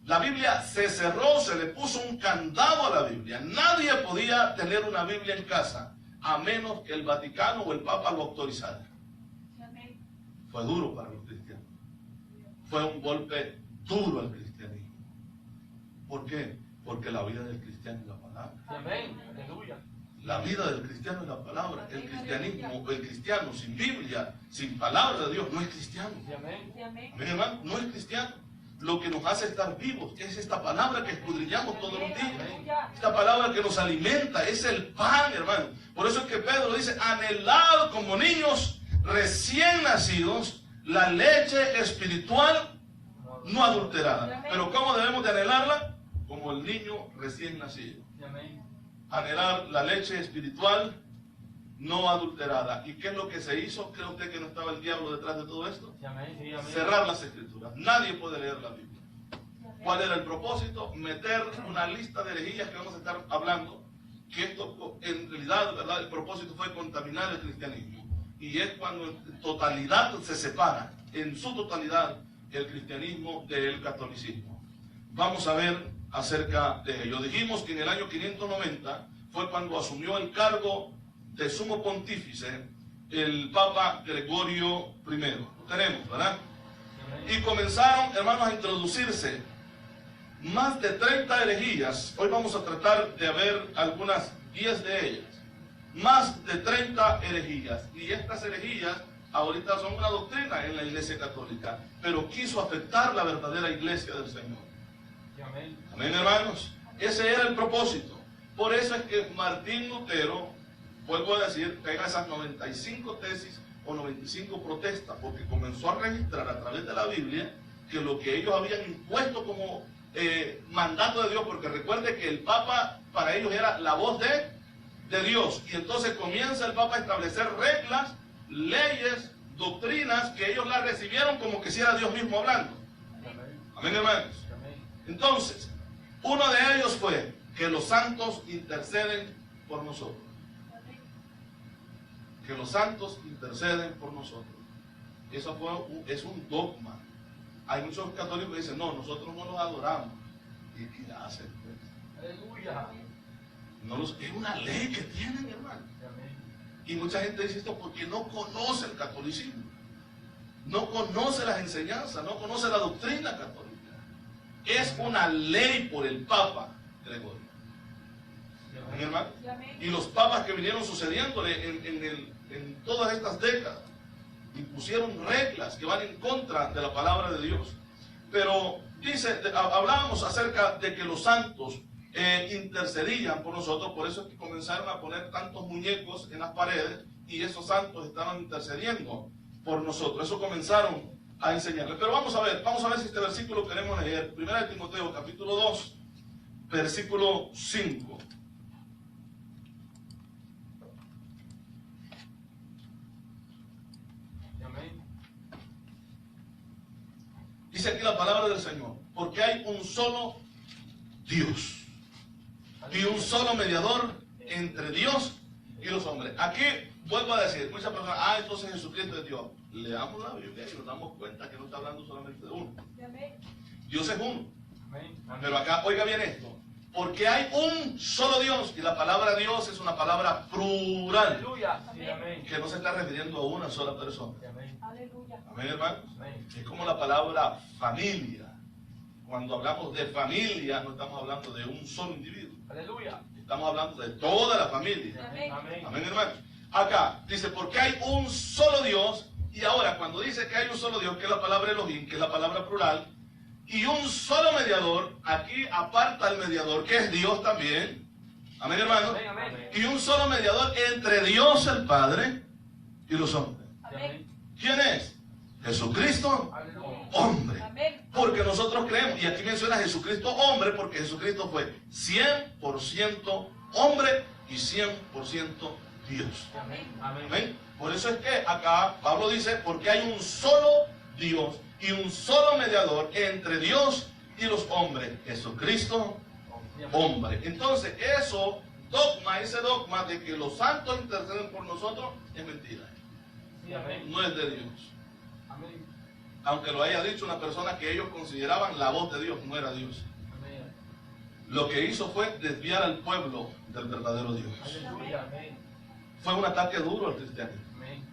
La Biblia se cerró, se le puso un candado a la Biblia. Nadie podía tener una Biblia en casa, a menos que el Vaticano o el Papa lo autorizara. Fue duro para los cristianos. Fue un golpe duro al cristianismo. ¿Por qué? Porque la vida del cristiano es la palabra. Amén. Aleluya. La vida del cristiano es la palabra. El cristiano sin Biblia, sin palabra de Dios, no es cristiano. Amén. Amén, hermano, no es cristiano. Lo que nos hace estar vivos es esta palabra que escudriñamos todos los días. Esta palabra que nos alimenta, es el pan, hermano. Por eso es que Pedro dice, anhelad como niños recién nacidos la leche espiritual no adulterada. Pero ¿cómo debemos de anhelarla? Como el niño recién nacido. Anhelar la leche espiritual no adulterada. ¿Y qué es lo que se hizo? ¿Cree usted que no estaba el diablo detrás de todo esto? Cerrar las Escrituras. Nadie puede leer la Biblia. ¿Cuál era el propósito? Meter una lista de herejías que vamos a estar hablando, que esto en realidad, ¿verdad?, el propósito fue contaminar el cristianismo. Y es cuando en totalidad se separa, en su totalidad, el cristianismo del catolicismo. Vamos a ver acerca de ello. Dijimos que en el año 590 fue cuando asumió el cargo de sumo pontífice el Papa Gregorio I. Lo tenemos, ¿verdad? Y comenzaron, hermanos, a introducirse más de 30 herejías. Hoy vamos a tratar de ver algunas 10 de ellas. Más de 30 herejías. Y estas herejías ahorita son una doctrina en la Iglesia Católica, pero quiso afectar la verdadera Iglesia del Señor. Amén, hermanos. Ese era el propósito. Por eso es que Martín Lutero, vuelvo a decir, pega esas 95 tesis o 95 protestas, porque comenzó a registrar a través de la Biblia que lo que ellos habían impuesto como mandato de Dios, porque recuerde que el Papa para ellos era la voz de Dios, y entonces comienza el Papa a establecer reglas, leyes, doctrinas, que ellos las recibieron como que si era Dios mismo hablando. Amén, hermanos. Entonces, uno de ellos fue que los santos interceden por nosotros. Que los santos interceden por nosotros. Eso es un dogma. Hay muchos católicos que dicen, no, nosotros no los adoramos. ¿Y qué hacen? Aleluya. Es una ley que tienen, hermano. Y mucha gente dice esto porque no conoce el catolicismo. No conoce las enseñanzas, no conoce la doctrina católica. Es una ley por el Papa Gregorio. ¿Amén, hermano? Y los papas que vinieron sucediéndole en todas estas décadas impusieron reglas que van en contra de la palabra de Dios. Pero dice, hablábamos acerca de que los santos intercedían por nosotros. Por eso es que comenzaron a poner tantos muñecos en las paredes y esos santos estaban intercediendo por nosotros. Eso comenzaron a enseñarles. Pero vamos a ver si este versículo queremos leer. 1 Timoteo capítulo 2, versículo 5. Amén. Dice aquí la palabra del Señor, porque hay un solo Dios y un solo mediador entre Dios y los hombres. Aquí vuelvo a decir, muchas personas, entonces Jesucristo es Dios. Leamos la Biblia y nos damos cuenta que no está hablando solamente de uno. Dios es uno. Amén. Pero acá, oiga bien esto, porque hay un solo Dios, y la palabra Dios es una palabra plural, Aleluya. Sí, amén. que no se está refiriendo a una sola persona. Amén. Aleluya. Amén, hermanos. Amén. Es como la palabra familia. Cuando hablamos de familia, no estamos hablando de un solo individuo. Aleluya. Estamos hablando de toda la familia. Amén. Amén. Amén, hermanos. Acá dice, porque hay un solo Dios. Y ahora, cuando dice que hay un solo Dios, que es la palabra Elohim, que es la palabra plural, y un solo mediador, aquí aparta el mediador, que es Dios también. Amén, hermanos. Amén. Amén. Y un solo mediador entre Dios el Padre y los hombres. Amén. ¿Quién es? Jesucristo, Aleluya. hombre. Amén. Porque nosotros creemos, y aquí menciona a Jesucristo hombre, porque Jesucristo fue 100% hombre y 100% Dios. Amén. Amén. Amén. Por eso es que acá Pablo dice, porque hay un solo Dios y un solo mediador entre Dios y los hombres, Jesucristo hombre. Entonces, ese dogma de que los santos interceden por nosotros es mentira. Sí, amén. No es de Dios. Amén. Aunque lo haya dicho una persona que ellos consideraban la voz de Dios, no era Dios. Amén. Lo que hizo fue desviar al pueblo del verdadero Dios. Aleluya. Amén. Fue un ataque duro al cristianismo. Amén.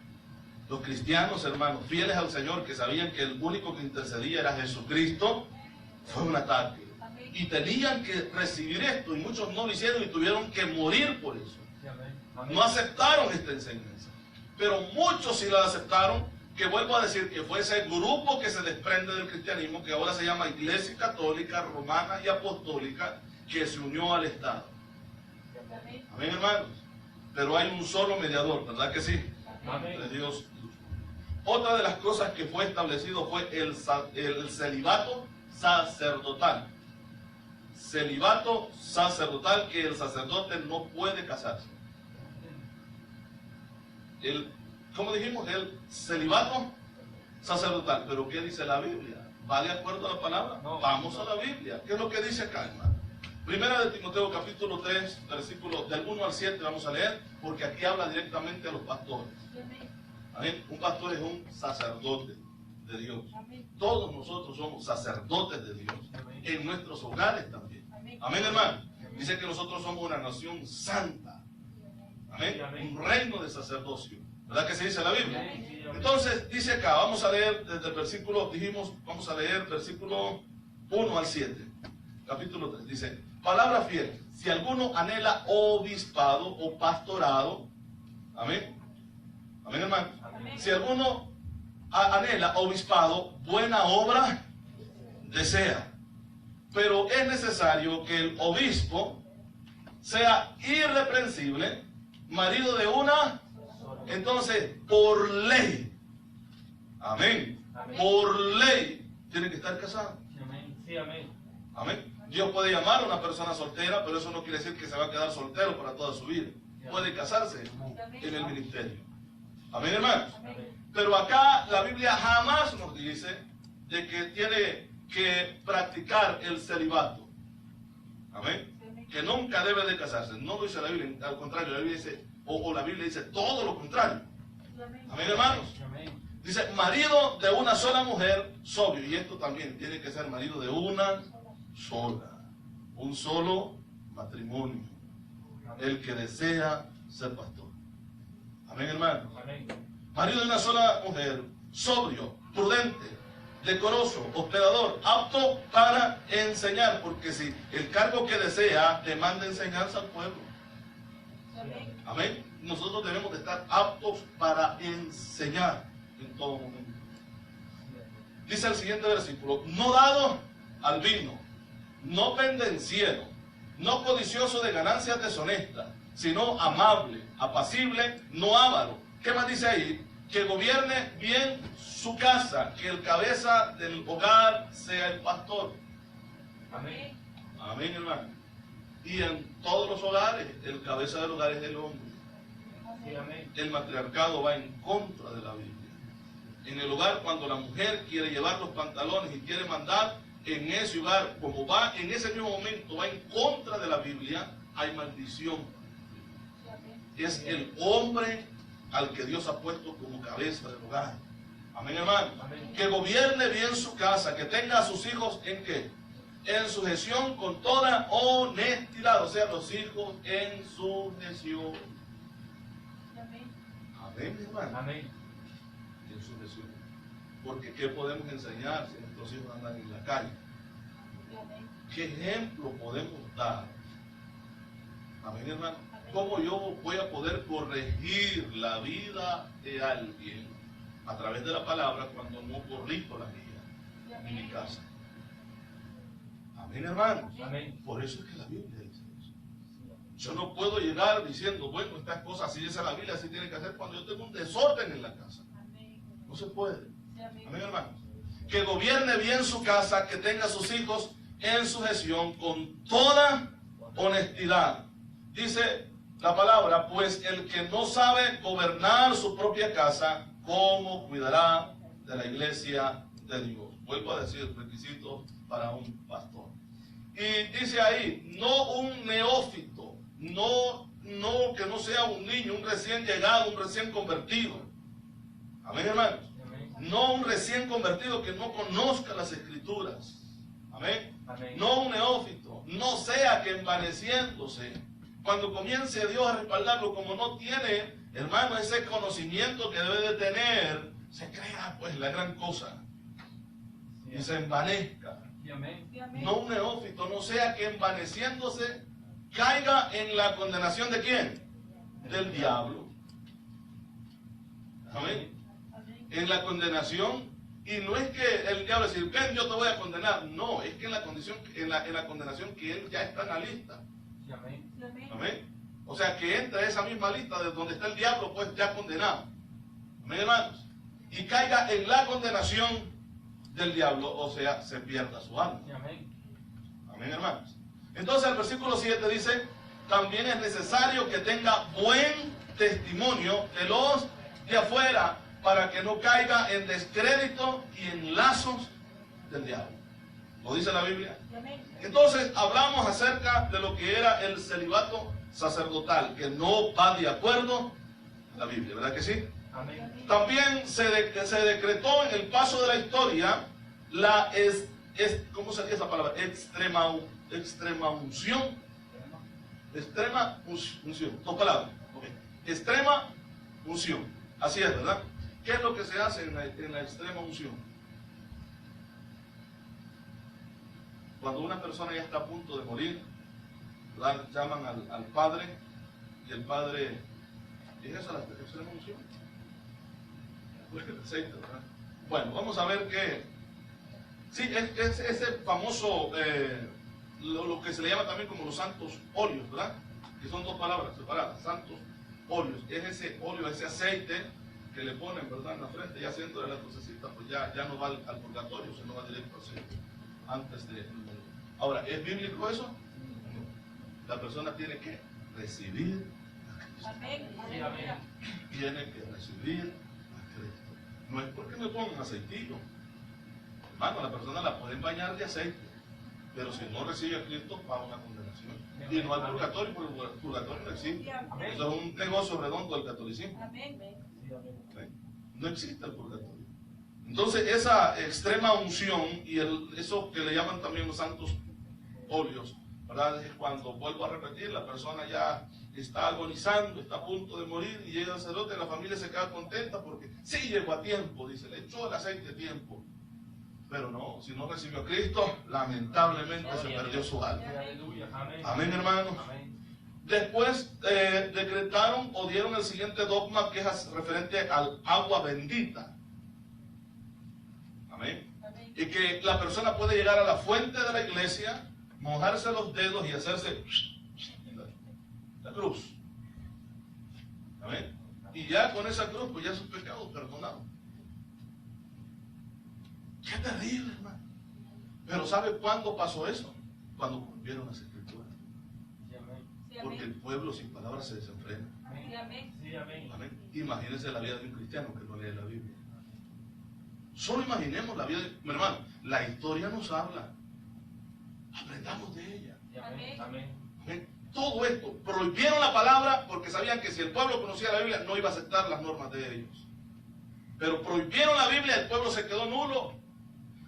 Los cristianos, hermanos, fieles al Señor, que sabían que el único que intercedía era Jesucristo, fue un ataque. Amén. Y tenían que recibir esto, y muchos no lo hicieron y tuvieron que morir por eso. Sí, amén. Amén. No aceptaron esta enseñanza. Pero muchos sí la aceptaron, que vuelvo a decir que fue ese grupo que se desprende del cristianismo, que ahora se llama Iglesia Católica, Romana y Apostólica, que se unió al Estado. Amén. Amén, hermanos. Pero hay un solo mediador, ¿verdad que sí? Amén. Entre Dios. Otra de las cosas que fue establecido fue el celibato sacerdotal. Celibato sacerdotal, que el sacerdote no puede casarse. ¿Cómo dijimos? El celibato sacerdotal. ¿Pero qué dice la Biblia? ¿Va de acuerdo a la palabra? No. Vamos a la Biblia. ¿Qué es lo que dice acá, hermano? Primera de Timoteo capítulo 3, versículos del 1 al 7 vamos a leer, porque aquí habla directamente a los pastores. Amén. Amén. Un pastor es un sacerdote de Dios. Amén. Todos nosotros somos sacerdotes de Dios, en nuestros hogares también. Amén. Amén, hermano. Dice que nosotros somos una nación santa. Amén. Amén. Un reino de sacerdocio. ¿Verdad que se dice en la Biblia? Amén. Sí, amén. Entonces, dice acá, vamos a leer desde el versículo, vamos a leer versículo 1 al 7. Capítulo 3. Dice, palabra fiel, si alguno anhela obispado o pastorado, amén. Amén, hermano. Amén. Si alguno anhela obispado, buena obra desea. Pero es necesario que el obispo sea irreprensible, marido de una. Entonces, por ley, amén, Amén. por ley, tiene que estar casado. Amén. Sí, amén. Amén. Dios puede llamar a una persona soltera, pero eso no quiere decir que se va a quedar soltero para toda su vida. Puede casarse en el ministerio. Amén, hermanos. Amén. Pero acá la Biblia jamás nos dice de que tiene que practicar el celibato. Amén. Que nunca debe de casarse. No lo dice la Biblia, al contrario, la Biblia dice, o la Biblia dice todo lo contrario. Amén. Amén, hermanos. Amén. Dice, marido de una sola mujer, sobrio. Y esto también tiene que ser marido de una sola. Un solo matrimonio. El que desea ser pastor. Amén, hermano. Amén. Marido de una sola mujer, sobrio, prudente, decoroso, hospedador, apto para enseñar. Porque si el cargo que desea demanda enseñanza al pueblo. Amén. Amén. Nosotros debemos de estar aptos para enseñar en todo momento. Dice el siguiente versículo, no dado al vino, no pendenciero, no codicioso de ganancias deshonestas, sino amable, apacible, no avaro. ¿Qué más dice ahí? Que gobierne bien su casa, que el cabeza del hogar sea el pastor. Amén. Amén, hermano. Y en todos los hogares, el cabeza del hogar es el hombre. Sí, amén. El matriarcado va en contra de la Biblia. En el hogar, cuando la mujer quiere llevar los pantalones y quiere mandar, en ese hogar, como va en ese mismo momento, va en contra de la Biblia, hay maldición. Es el hombre al que Dios ha puesto como cabeza del hogar. Amén, hermano. Amén. Que gobierne bien su casa, que tenga a sus hijos en qué? En sujeción con toda honestidad, o sea, los hijos en sujeción. Amén, hermano. Amén. En sujeción. Porque ¿qué podemos enseñar si nuestros hijos andan en la calle? ¿Qué ejemplo podemos dar? Amén, hermano. ¿Cómo yo voy a poder corregir la vida de alguien a través de la palabra cuando no corrijo la mía en mi casa? Amén, hermanos. Amén. Por eso es que la Biblia dice eso. Yo no puedo llegar diciendo, bueno, estas cosas así dice la Biblia, así tiene que hacer cuando yo tengo un desorden en la casa. No se puede. Amén, hermanos. Que gobierne bien su casa, que tenga a sus hijos en sujeción con toda honestidad. Dice la palabra, pues el que no sabe gobernar su propia casa, ¿cómo cuidará de la iglesia de Dios? Vuelvo a decir, requisitos para un pastor. Y dice ahí, no un neófito, que no sea un niño, un recién llegado, un recién convertido. Amén, hermanos. No un recién convertido que no conozca las escrituras. Amén. Amén. No un neófito, no sea que envaneciéndose, cuando comience Dios a respaldarlo, como no tiene, hermano, ese conocimiento que debe de tener, se crea pues la gran cosa y se envanezca. Sí, amén. No un neófito, no sea que envaneciéndose caiga en la condenación de quién? Del diablo. Amén. En la condenación, y no es que el diablo dice, ven, yo te voy a condenar. No, es que en la condenación que él ya está en la lista. Sí, amén. Amén. O sea, que entra esa misma lista de donde está el diablo, pues ya condenado. Amén, hermanos. Y caiga en la condenación del diablo, o sea, se pierda su alma. Sí, amén. Amén, hermanos. Entonces el versículo 7 dice, también es necesario que tenga buen testimonio de los de afuera, para que no caiga en descrédito y en lazos del diablo. ¿Lo dice la Biblia? Entonces hablamos acerca de lo que era el celibato sacerdotal, que no va de acuerdo a la Biblia, ¿verdad que sí? Amén. También se decretó en el paso de la historia la ¿cómo se dice esa palabra? Extrema unción. Extrema unción. Dos palabras. Okay. Extrema unción. Así es, ¿verdad? ¿Qué es lo que se hace en la extrema unción? Cuando una persona ya está a punto de morir, ¿verdad? Llaman al padre, y el padre, ¿es esa la extrema unción? Aceite, ¿verdad? Bueno, vamos a ver qué. Sí, es ese famoso, lo que se le llama también como los santos óleos, ¿verdad? Que son dos palabras separadas, santos óleos. Es ese óleo, ese aceite que le ponen, ¿verdad?, en la frente, ya haciendo de la crucecita, pues ya no va al purgatorio, sino va directo al cielo, antes de. Ahora, ¿es bíblico eso? La persona tiene que recibir a Cristo. Sí, amén. Tiene que recibir a Cristo. No es porque me pongan aceitillo. Hermano, la persona la pueden bañar de aceite, pero si no recibe a Cristo, va a una condenación. Y no al purgatorio, porque el purgatorio no existe. Amén. Eso es un negocio redondo del catolicismo. Sí, amén. No existe el purgatorio. Entonces, esa extrema unción y eso que le llaman también los santos óleos, ¿verdad? Es cuando, vuelvo a repetir, la persona ya está agonizando, está a punto de morir, y llega el sacerdote, la familia se queda contenta porque sí llegó a tiempo, dice, le echó el aceite a tiempo. Pero no, si no recibió a Cristo, lamentablemente se perdió su alma. Aleluya. Amén. Amén, hermanos. Amén. Después decretaron o dieron el siguiente dogma, que es referente al agua bendita. Amén. Y que la persona puede llegar a la fuente de la iglesia, mojarse los dedos y hacerse la cruz. Amén. Y ya con esa cruz, pues ya sus pecados perdonados. Qué terrible, hermano. Pero ¿sabe cuándo pasó eso? Cuando cumplieron las escrituras. Sí, amén. Sí, Porque el amén. pueblo sin palabras se desenfrena. Sí, amén. Sí, amén. Amén. Imagínense la vida de un cristiano que no lee la Biblia. Solo imaginemos la vida de mi hermano. La historia nos habla. Aprendamos de ella. Sí, amén. Amén. Amén. Todo esto, prohibieron la palabra porque sabían que si el pueblo conocía la Biblia no iba a aceptar las normas de ellos. Pero prohibieron la Biblia, el pueblo se quedó nulo.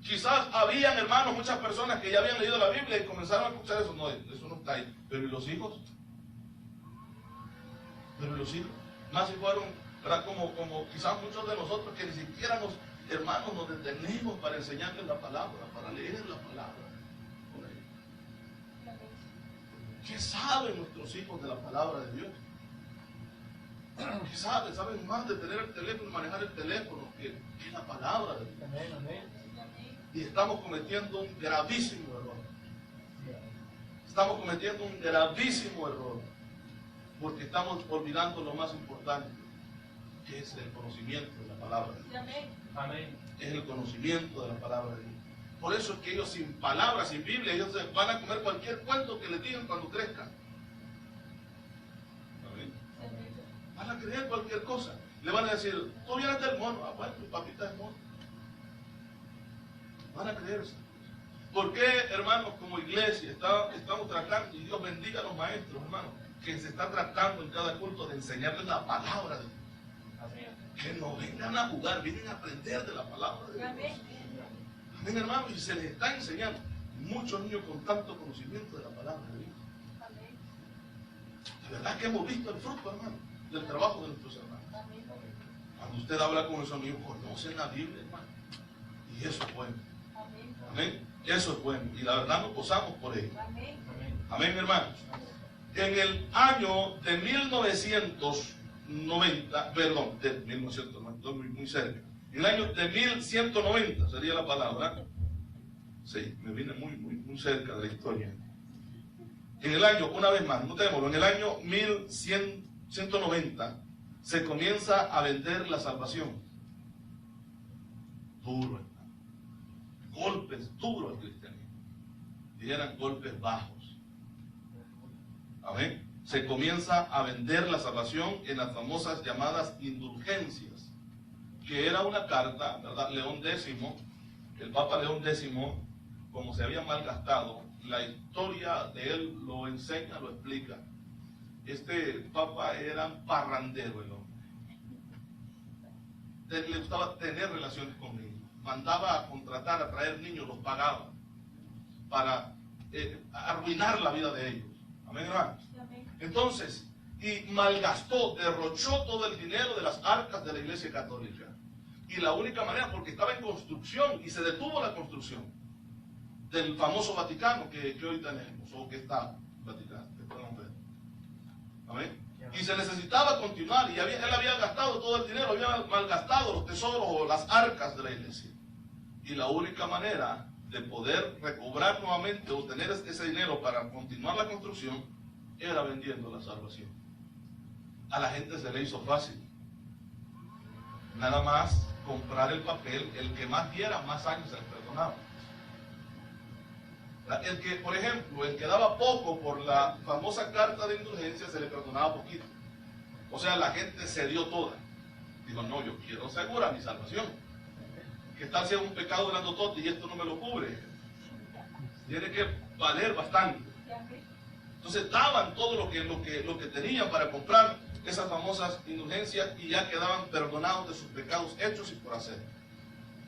Quizás habían, hermanos, muchas personas que ya habían leído la Biblia y comenzaron a escuchar eso. No, eso no está ahí. Pero ¿y los hijos? Pero ¿y los hijos? Más si fueron, ¿verdad? Como quizás muchos de nosotros que ni siquiera hermanos, nos detenemos para enseñarles la palabra, para leer la palabra. ¿Qué saben nuestros hijos de la palabra de Dios? ¿Qué saben? Saben más de tener el teléfono y manejar el teléfono que la palabra de Dios. Amén, amén. Y estamos cometiendo un gravísimo error. Sí, amén. Estamos cometiendo un gravísimo error. Porque estamos olvidando lo más importante, que es el conocimiento de la palabra de Dios. Sí, amén. Amén. Es el conocimiento de la palabra de Dios. Por eso es que ellos sin palabras, sin Biblia, ellos se van a comer cualquier cuento que les digan cuando crezcan. Amén. Sí, amén. Van a creer cualquier cosa. Le van a decir, tú vienes del mono. Ah, bueno, mi papita es mono. Van a creer eso. ¿Por qué, hermanos, como iglesia estamos tratando, y Dios bendiga a los maestros, hermanos, que se están tratando en cada culto de enseñarles la palabra de Dios? Amén. Que no vengan a jugar, vienen a aprender de la palabra de Sí, Dios. amén. Amén, hermano, y se les está enseñando. Muchos niños con tanto conocimiento de la palabra de Dios. Amén. De verdad que hemos visto el fruto, hermano, del trabajo de nuestros hermanos. Amén. Cuando usted habla con esos amigos, conocen la Biblia, hermano. Y eso es bueno. Amén. Amén. Eso es bueno. Y la verdad nos gozamos por ello. Amén. Amén. Amén, hermanos. En el año de 1990, perdón, de 1990, estoy muy cerca. En el año de 1190 sería la palabra. Sí, me vine muy cerca de la historia. En el año, una vez más, notémoslo, en el año 1190 se comienza a vender la salvación. Duro, hermano. Golpes duros al cristianismo. Y eran golpes bajos. Amén. Se comienza a vender la salvación en las famosas llamadas indulgencias, que era una carta, ¿verdad? León X, el Papa León X, como se había malgastado, la historia de él lo enseña, lo explica. Este Papa era parrandero, el hombre. Le gustaba tener relaciones con niños. Mandaba a contratar, a traer niños, los pagaba para arruinar la vida de ellos. Amén, hermanos. Sí, amén. Entonces, y malgastó, derrochó todo el dinero de las arcas de la Iglesia Católica. Y la única manera, porque estaba en construcción y se detuvo la construcción del famoso Vaticano que hoy tenemos, o que está Vaticano, que podemos ver. Amén. Y se necesitaba continuar, y él había gastado todo el dinero, había malgastado los tesoros o las arcas de la iglesia. Y la única manera de poder recobrar nuevamente o tener ese dinero para continuar la construcción era vendiendo la salvación. A la gente se le hizo fácil. Nada más comprar el papel, el que más diera, más años se le perdonaba. El que, por ejemplo, el que daba poco por la famosa carta de indulgencia, se le perdonaba poquito. O sea, la gente se dio toda. Dijo, no, yo quiero asegurar mi salvación. Que tal sea un pecado grandotote y esto no me lo cubre. Tiene que valer bastante. Sí, amén. Entonces daban todo lo que tenían para comprar esas famosas indulgencias y ya quedaban perdonados de sus pecados hechos y por hacer.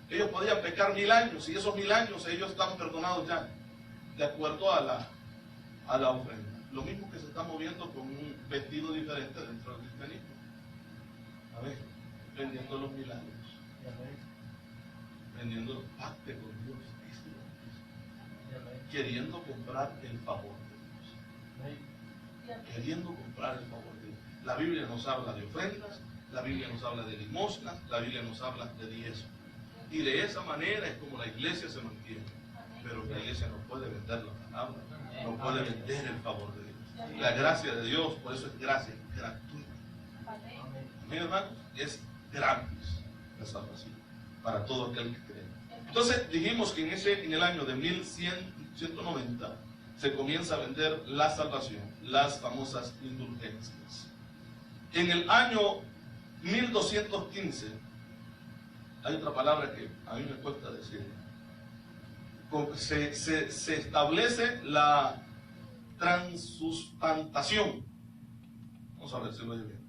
Ellos podían pecar 1000 años y esos 1000 años ellos estaban perdonados ya, de acuerdo a la ofrenda. Lo mismo que se está moviendo con un vestido diferente dentro del cristianismo. A ver, vendiendo los milagros, vendiendo los pactos con Dios, queriendo comprar el favor de Dios. Sí, amén. Queriendo comprar el favor de Dios. La Biblia nos habla de ofrendas, la Biblia nos habla de limosnas, la Biblia nos habla de diezmo. Y de esa manera es como la iglesia se mantiene. Amén. Pero la iglesia no puede vender la palabra. no puede vender el favor de Dios. La gracia de Dios, por eso es gracia gratuita. Amén. Mi hermano, es gratis la salvación para todo aquel que cree. Entonces dijimos que en el año de 1190 se comienza a vender la salvación, las famosas indulgencias. En el año 1215, hay otra palabra que a mí me cuesta decir, se establece la transustantación. Vamos a ver si lo digo bien.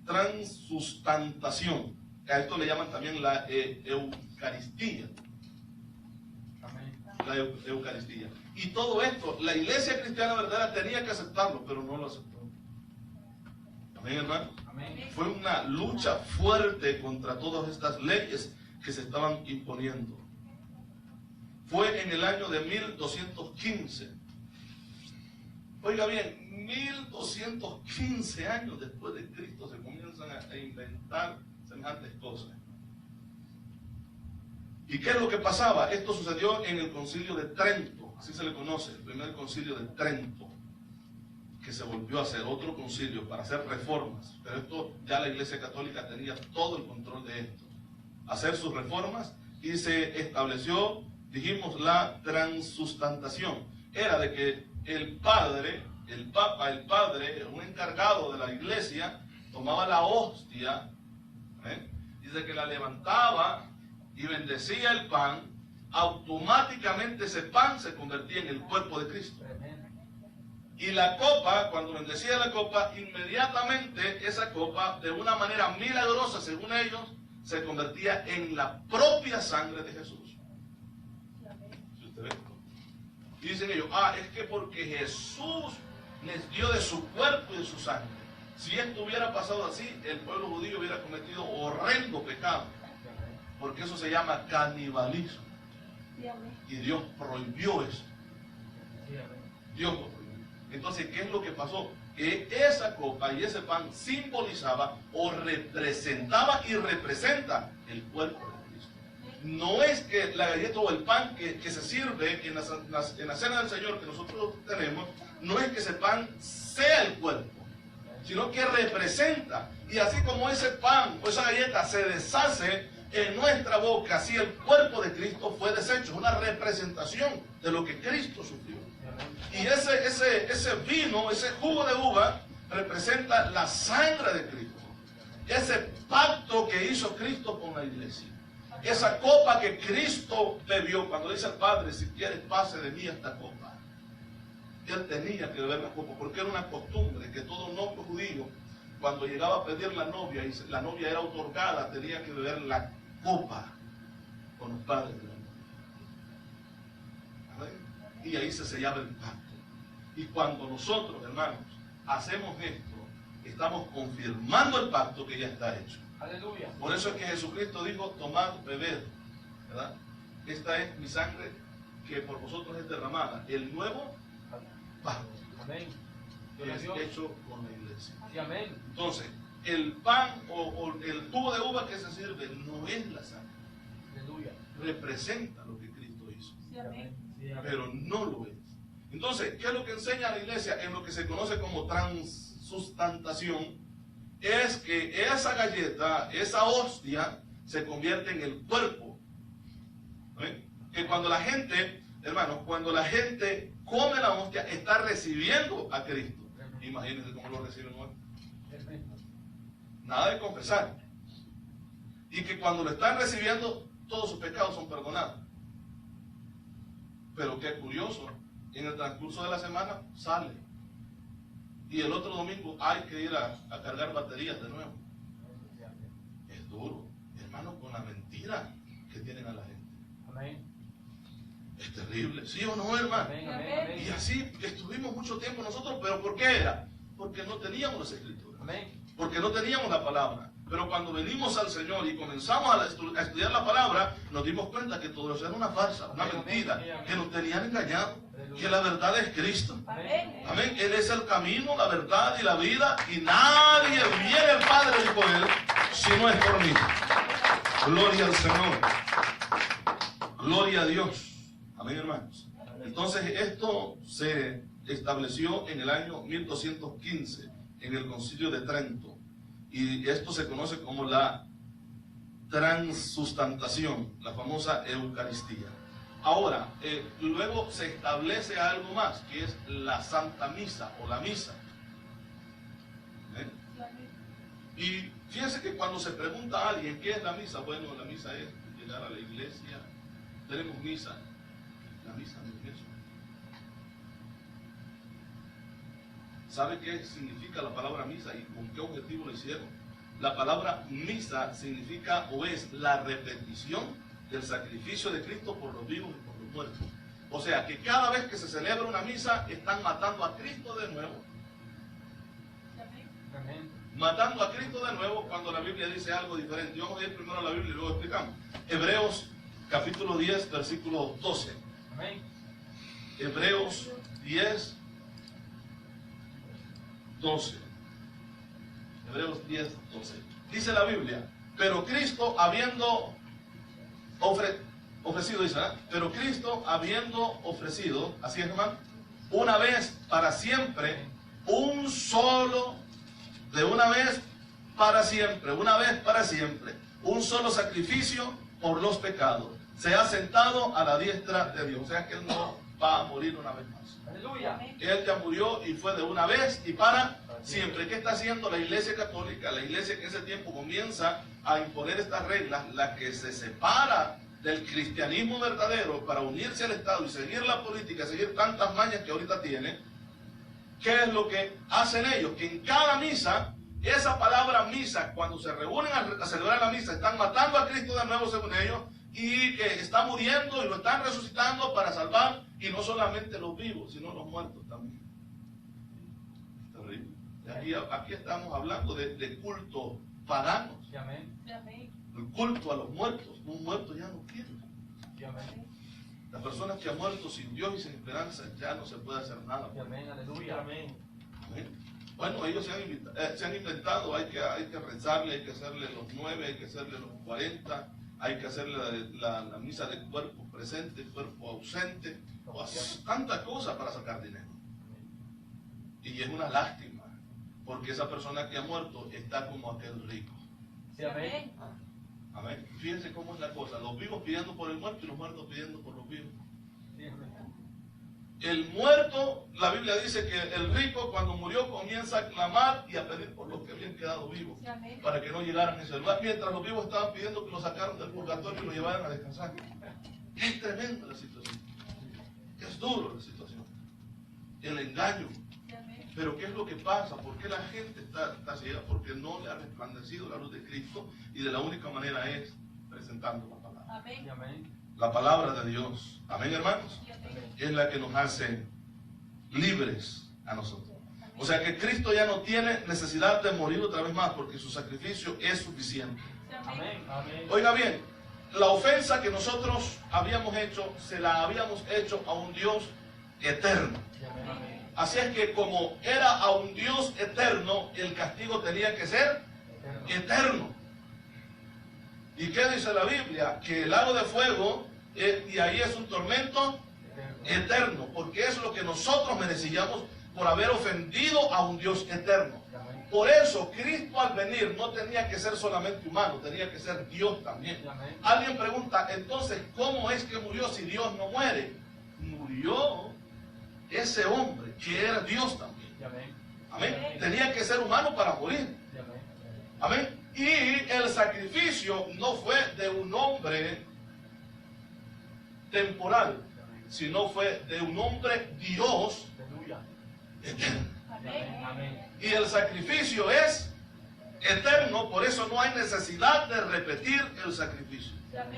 Transustantación. A esto le llaman también la Eucaristía. Amén. La Eucaristía. Y todo esto, la iglesia cristiana verdadera tenía que aceptarlo, pero no lo aceptó. Amén, hermano. Amén. Fue una lucha fuerte contra todas estas leyes que se estaban imponiendo. Fue en el año de 1215. Oiga bien, 1215 años después de Cristo se comienzan a inventar semejantes cosas. ¿Y qué es lo que pasaba? Esto sucedió en el concilio de Trento, así se le conoce, el primer concilio de Trento, que se volvió a hacer otro concilio para hacer reformas, pero esto ya la Iglesia Católica tenía todo el control de esto, hacer sus reformas, y se estableció, dijimos, la transustantación. Era de que el padre, el papa, el padre, un encargado de la iglesia, tomaba la hostia, dice que la levantaba y bendecía el pan, automáticamente ese pan se convertía en el cuerpo de Cristo. Y la copa, cuando bendecía la copa, inmediatamente esa copa, de una manera milagrosa, según ellos, se convertía en la propia sangre de Jesús. Si usted ve. Y dicen ellos, es que porque Jesús les dio de su cuerpo y de su sangre. Si esto hubiera pasado así, el pueblo judío hubiera cometido horrendo pecado. Porque eso se llama canibalismo. Y Dios prohibió eso. Dios lo prohibió. Entonces, ¿qué es lo que pasó? Que esa copa y ese pan simbolizaba o representaba y representa el cuerpo de Cristo. No es que la galleta o el pan que se sirve en la cena del Señor que nosotros tenemos, no es que ese pan sea el cuerpo, sino que representa. Y así como ese pan o esa galleta se deshace en nuestra boca, así el cuerpo de Cristo fue deshecho. Es una representación de lo que Cristo sufrió. Y ese vino, ese jugo de uva, representa la sangre de Cristo. Ese pacto que hizo Cristo con la iglesia. Esa copa que Cristo bebió. Cuando dice al Padre, si quieres pase de mí esta copa. Él tenía que beber la copa, porque era una costumbre que todo novio judío, cuando llegaba a pedir la novia y la novia era otorgada, tenía que beber la copa con los padres de la novia. Y ahí se sellaba el pacto. Y cuando nosotros, hermanos, hacemos esto, estamos confirmando el pacto que ya está hecho. Aleluya. Por eso es que Jesucristo dijo, tomad, bebed, ¿verdad? Esta es mi sangre que por vosotros es derramada. El nuevo pacto. Amén. Es hecho con la iglesia. Sí, amén. Entonces, el pan o el jugo de uva que se sirve no es la sangre. Aleluya. Representa lo que Cristo hizo, Sí, amén. Sí, amén. pero no lo es. Entonces, ¿qué es lo que enseña la iglesia en lo que se conoce como transustantación? Es que esa galleta, esa hostia, se convierte en el cuerpo. ¿Ven? Que cuando la gente, hermanos, cuando la gente come la hostia, está recibiendo a Cristo. Imagínense cómo lo reciben hoy. Nada de confesar. Y que cuando lo están recibiendo, todos sus pecados son perdonados. Pero qué curioso, en el transcurso de la semana sale. Y el otro domingo hay que ir a cargar baterías de nuevo. Es duro, hermano, con la mentira que tienen a la gente. Amén. Es terrible, ¿sí o no, hermano? Amén, amén, amén. Y así estuvimos mucho tiempo nosotros, pero ¿por qué era? Porque no teníamos las escrituras. Amén. Porque no teníamos la palabra. Pero cuando venimos al Señor y comenzamos a estudiar la palabra, nos dimos cuenta que todo eso era una farsa, una mentira, que nos tenían engañado, que la verdad es Cristo. Amén. Amén. Él es el camino, la verdad y la vida, y nadie viene al Padre, dijo Él, si no es por mí. Gloria al Señor. Gloria a Dios. Amén, hermanos. Y Entonces esto se estableció en el año 1215 en el Concilio de Trento, y esto se conoce como la transustantación, la famosa Eucaristía. Ahora, luego se establece algo más, que es la Santa Misa o la Misa. Y fíjense que cuando se pregunta a alguien qué es la misa, bueno, la misa es llegar a la iglesia, tenemos misa, la misa no es eso. ¿Sabe qué significa la palabra misa y con qué objetivo lo hicieron? La palabra misa significa o es la repetición del sacrificio de Cristo por los vivos y por los muertos. O sea que cada vez que se celebra una misa están matando a Cristo de nuevo. Amén. Matando a Cristo de nuevo cuando la Biblia dice algo diferente. Vamos a ir primero a la Biblia y luego explicamos. Hebreos capítulo 10 versículo 12. Amén. Hebreos 10, 12. Hebreos 10, 12. Dice la Biblia, pero Cristo habiendo ofrecido, dice, ¿eh? Pero Cristo habiendo ofrecido, así es, hermano, una vez para siempre, un solo, de una vez para siempre, un solo sacrificio por los pecados, se ha sentado a la diestra de Dios. O sea que Él no va a morir una vez más. Aleluya. Él ya murió y fue de una vez y para siempre. ¿Qué está haciendo la Iglesia Católica? La Iglesia que en ese tiempo comienza a imponer estas reglas, la que se separa del cristianismo verdadero para unirse al Estado y seguir la política, seguir tantas mañas que ahorita tiene. ¿Qué es lo que hacen ellos? Que en cada misa, esa palabra misa, cuando se reúnen a celebrar la misa, están matando a Cristo de nuevo según ellos, y que está muriendo y lo están resucitando para salvar, y no solamente los vivos, sino los muertos también. Terrible. Aquí estamos hablando de culto paganos, Sí, amén. el culto a los muertos. Un muerto ya no quiere. Sí, amén. Las personas que han muerto sin Dios y sin esperanza, ya no se puede hacer nada. Sí, amén. Aleluya. Amén. Bueno, ellos se han inventado, hay que rezarle, hay que hacerle los 9, hay que hacerle los 40, hay que hacerle la misa de cuerpo presente, cuerpo ausente, tantas cosas para sacar dinero. Y es una lástima, porque esa persona que ha muerto está como aquel rico. Sí, amén. Amén. Fíjense cómo es la cosa, los vivos pidiendo por el muerto y los muertos pidiendo por los vivos. Sí, amén. El muerto, la Biblia dice que el rico cuando murió comienza a clamar y a pedir por los que habían quedado vivos, para que no llegaran a ese lugar, mientras los vivos estaban pidiendo que lo sacaran del purgatorio y lo llevaran a descansar. Es tremenda la situación, es duro la situación, el engaño. Pero ¿qué es lo que pasa? ¿Por qué la gente está ciega? Porque no le ha resplandecido la luz de Cristo, y de la única manera es presentando la palabra. Sí, amén. La palabra de Dios, amén, hermanos, es la que nos hace libres a nosotros. O sea que Cristo ya no tiene necesidad de morir otra vez más, porque su sacrificio es suficiente. Amén. Amén. Oiga bien, la ofensa que nosotros habíamos hecho, se la habíamos hecho a un Dios eterno. Sí, amén. Amén. Así es que como era a un Dios eterno, el castigo tenía que ser eterno. ¿Y qué dice la Biblia? Que el lago de fuego, y ahí es un tormento eterno, porque es lo que nosotros merecíamos por haber ofendido a un Dios eterno. Por eso Cristo al venir no tenía que ser solamente humano, tenía que ser Dios también. Alguien pregunta, entonces, ¿cómo es que murió si Dios no muere? Murió ese hombre que era Dios también. Amén. Tenía que ser humano para morir. Amén. Y el sacrificio no fue de un hombre temporal, sino fue de un hombre Dios eterno. Amén. Y el sacrificio es eterno, por eso no hay necesidad de repetir el sacrificio.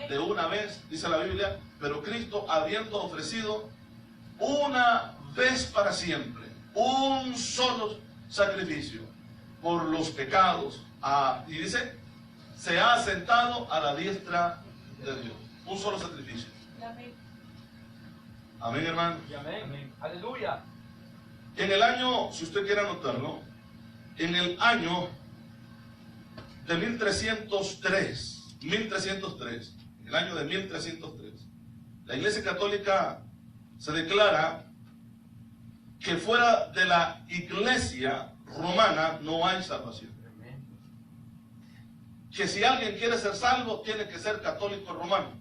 De una vez, dice la Biblia, pero Cristo habiendo ofrecido una vez para siempre un solo sacrificio por los pecados, y dice, se ha sentado a la diestra de Dios. Un solo sacrificio. Amén, hermano. Amén. Aleluya. En el año, si usted quiere anotarlo, en el año de 1303, el año de 1303, la Iglesia Católica se declara que fuera de la iglesia romana no hay salvación. Que si alguien quiere ser salvo, tiene que ser católico romano.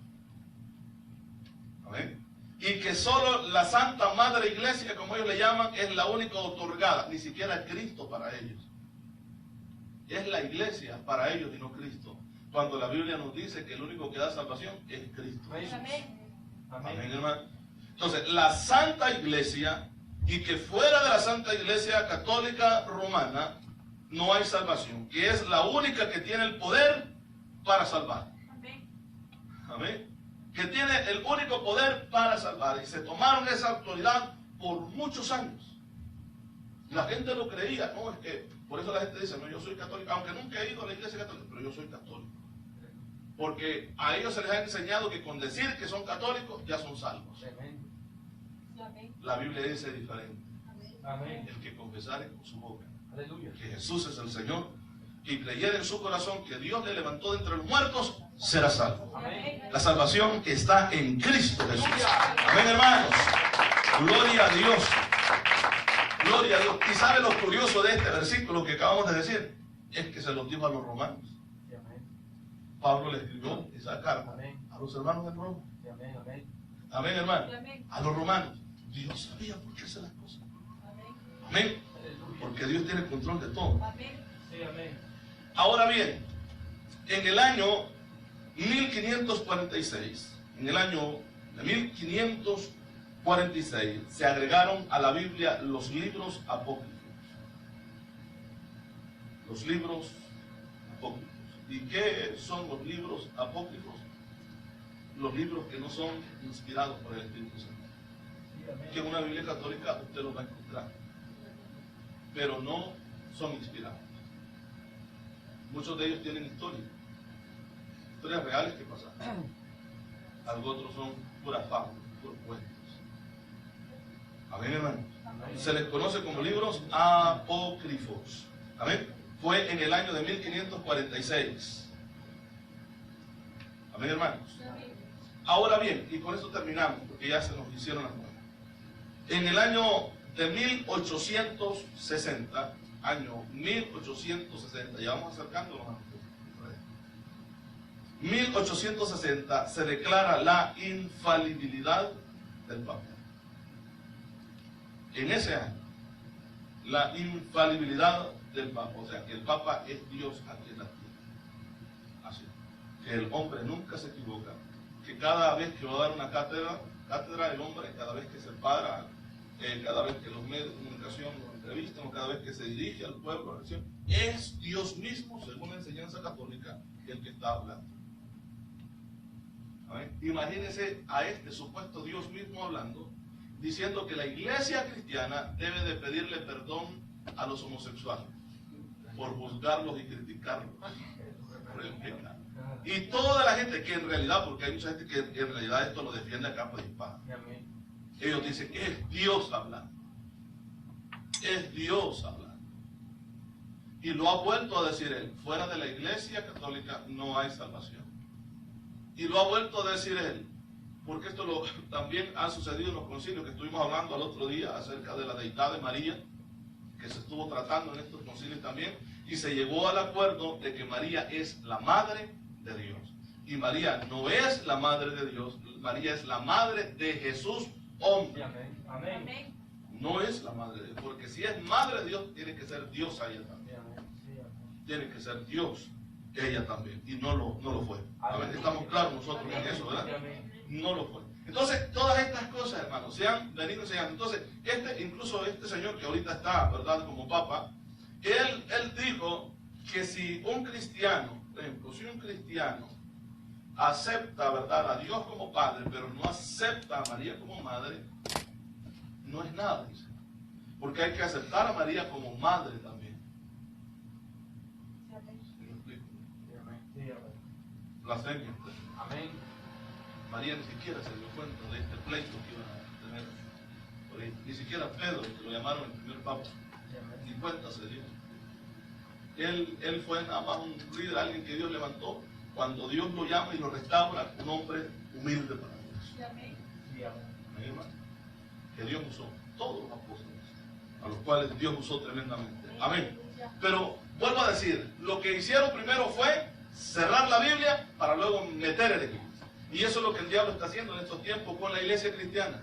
¿Amén? Y que solo la Santa Madre Iglesia, como ellos le llaman, es la única otorgada. Ni siquiera Cristo para ellos. Es la iglesia para ellos y no Cristo. Cuando la Biblia nos dice que el único que da salvación es Cristo. Amén. Amén, hermano. Entonces, la Santa Iglesia, y que fuera de la Santa Iglesia Católica Romana, no hay salvación. Que es la única que tiene el poder para salvar. Amén. Amén. Que tiene el único poder para salvar. Y se tomaron esa autoridad por muchos años. La gente lo creía, no, es que, por eso la gente dice, no, yo soy católico, aunque nunca he ido a la iglesia católica, pero yo soy católico. Porque a ellos se les ha enseñado que con decir que son católicos, ya son salvos. Amén. La Biblia dice diferente. Amén. El que confesare con su boca Aleluya. que Jesús es el Señor y creyere en su corazón que Dios le levantó de entre los muertos, será salvo. Amén. La salvación que está en Cristo Jesús. Amén, hermanos. Gloria a Dios. Gloria a Dios. ¿Y sabe lo curioso de este versículo que acabamos de decir? Es que se lo dijo a los romanos. Pablo le escribió esa carta a los hermanos de Roma. Amén. Amén. Amén, hermano. Amén. A los romanos. Dios sabía por qué hacer las cosas. Amén. Amén. Porque Dios tiene control de todo. Amén. Sí, amén. Ahora bien, en el año 1546, en el año de 1546, se agregaron a la Biblia los libros apócrifos. Los libros apócrifos. ¿Y qué son los libros apócrifos? Los libros que no son inspirados por el Espíritu Santo. Que en una Biblia católica usted los va a encontrar, pero no son inspirados. Muchos de ellos tienen historias reales que pasaron. Algunos otros son puras fábulas, puros cuentos. Amén, hermano. Se les conoce como libros apócrifos. Amén. Fue en el año de 1546. Amén, hermanos. Ahora bien, y con esto terminamos, porque ya se nos hicieron las 9. En el año de 1860, ya vamos acercándonos a 1860, se declara la infalibilidad del Papa. En ese año, la infalibilidad del Papa, o sea, que el Papa es Dios aquí en la tierra. Así, que el hombre nunca se equivoca, que cada vez que va a dar una cátedra el hombre, cada vez que se para, cada vez que los medios de comunicación lo entrevistan, o cada vez que se dirige al pueblo, a la nación, es Dios mismo, según la enseñanza católica, el que está hablando. ¿Amén? Imagínense a este supuesto Dios mismo hablando, diciendo que la iglesia cristiana debe de pedirle perdón a los homosexuales por juzgarlos y criticarlos por el pecado. Y toda la gente que en realidad, porque hay mucha gente que en realidad esto lo defiende a capa de espada, ellos dicen que es Dios hablando. Es Dios hablando. Y lo ha vuelto a decir él. Fuera de la iglesia católica no hay salvación. Y lo ha vuelto a decir él. Porque esto también ha sucedido en los concilios que estuvimos hablando al otro día acerca de la deidad de María, que se estuvo tratando en estos concilios también. Y se llegó al acuerdo de que María es la madre de Dios. Y María no es la madre de Dios. María es la madre de Jesús, hombre. Amén. Amén. Amén. No es la madre de Dios, porque si es madre de Dios, tiene que ser Dios a ella también. Tiene que ser Dios ella también, y no lo fue. A ver, estamos claros nosotros en eso, ¿verdad? No lo fue. Entonces, todas estas cosas, hermanos, se han venido enseñando. Entonces, incluso este señor que ahorita está, ¿verdad?, como papa, él dijo que si un cristiano, por ejemplo, si un cristiano acepta, ¿verdad?, a Dios como padre, pero no acepta a María como madre, no es nada, dice. Porque hay que aceptar a María como madre también. ¿Me lo explico? Blasfemia. Amén. María ni siquiera se dio cuenta de este pleito que iban a tener por ahí. Ni siquiera Pedro, que lo llamaron el primer papa, ni cuenta se dio. Él fue nada más un líder, alguien que Dios levantó cuando Dios lo llama y lo restaura, un hombre humilde para Dios. Amén. Amén, hermano. que Dios usó, todos los apóstoles, a los cuales Dios usó tremendamente. Amén. Pero vuelvo a decir, lo que hicieron primero fue cerrar la Biblia para luego meter herejías. Y eso es lo que el diablo está haciendo en estos tiempos con la iglesia cristiana.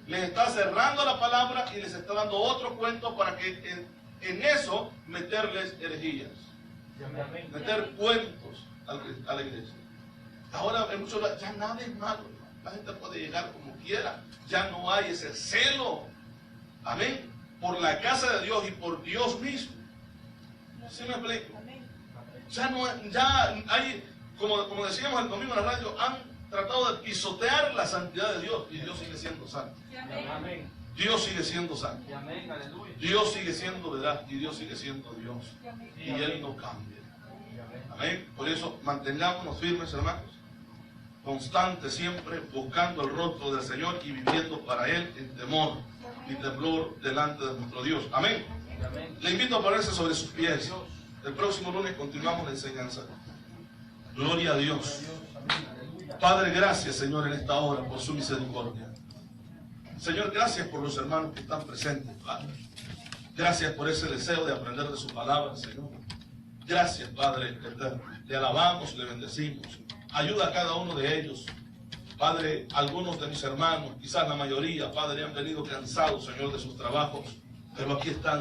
Les está cerrando la palabra y les está dando otro cuento para que en eso meterles herejías. Meter cuentos a la iglesia. Ahora en muchos lugares ya nada es malo. La gente puede llegar como quiera. Ya no hay ese celo. Amén. Por la casa de Dios y por Dios mismo. ¿Sí me explico? Ya hay, como decíamos el domingo en la radio, han tratado de pisotear la santidad de Dios y Dios sigue siendo santo. Amén. Dios sigue siendo santo. Amén. Aleluya. Dios sigue siendo verdad y Dios sigue siendo Dios. Y Él no cambia. Amén. Por eso mantengámonos firmes, hermanos. Constantes siempre, buscando el rostro del Señor y viviendo para Él en temor y temblor delante de nuestro Dios. Amén. Le invito a ponerse sobre sus pies. El próximo lunes continuamos la enseñanza. Gloria a Dios. Padre, gracias, Señor, en esta hora por su misericordia. Señor, gracias por los hermanos que están presentes, Padre. Gracias por ese deseo de aprender de su palabra, Señor. Gracias, Padre eterno. Le alabamos, le bendecimos. Ayuda a cada uno de ellos. Padre, algunos de mis hermanos, quizás la mayoría, Padre, han venido cansados, Señor, de sus trabajos, pero aquí están.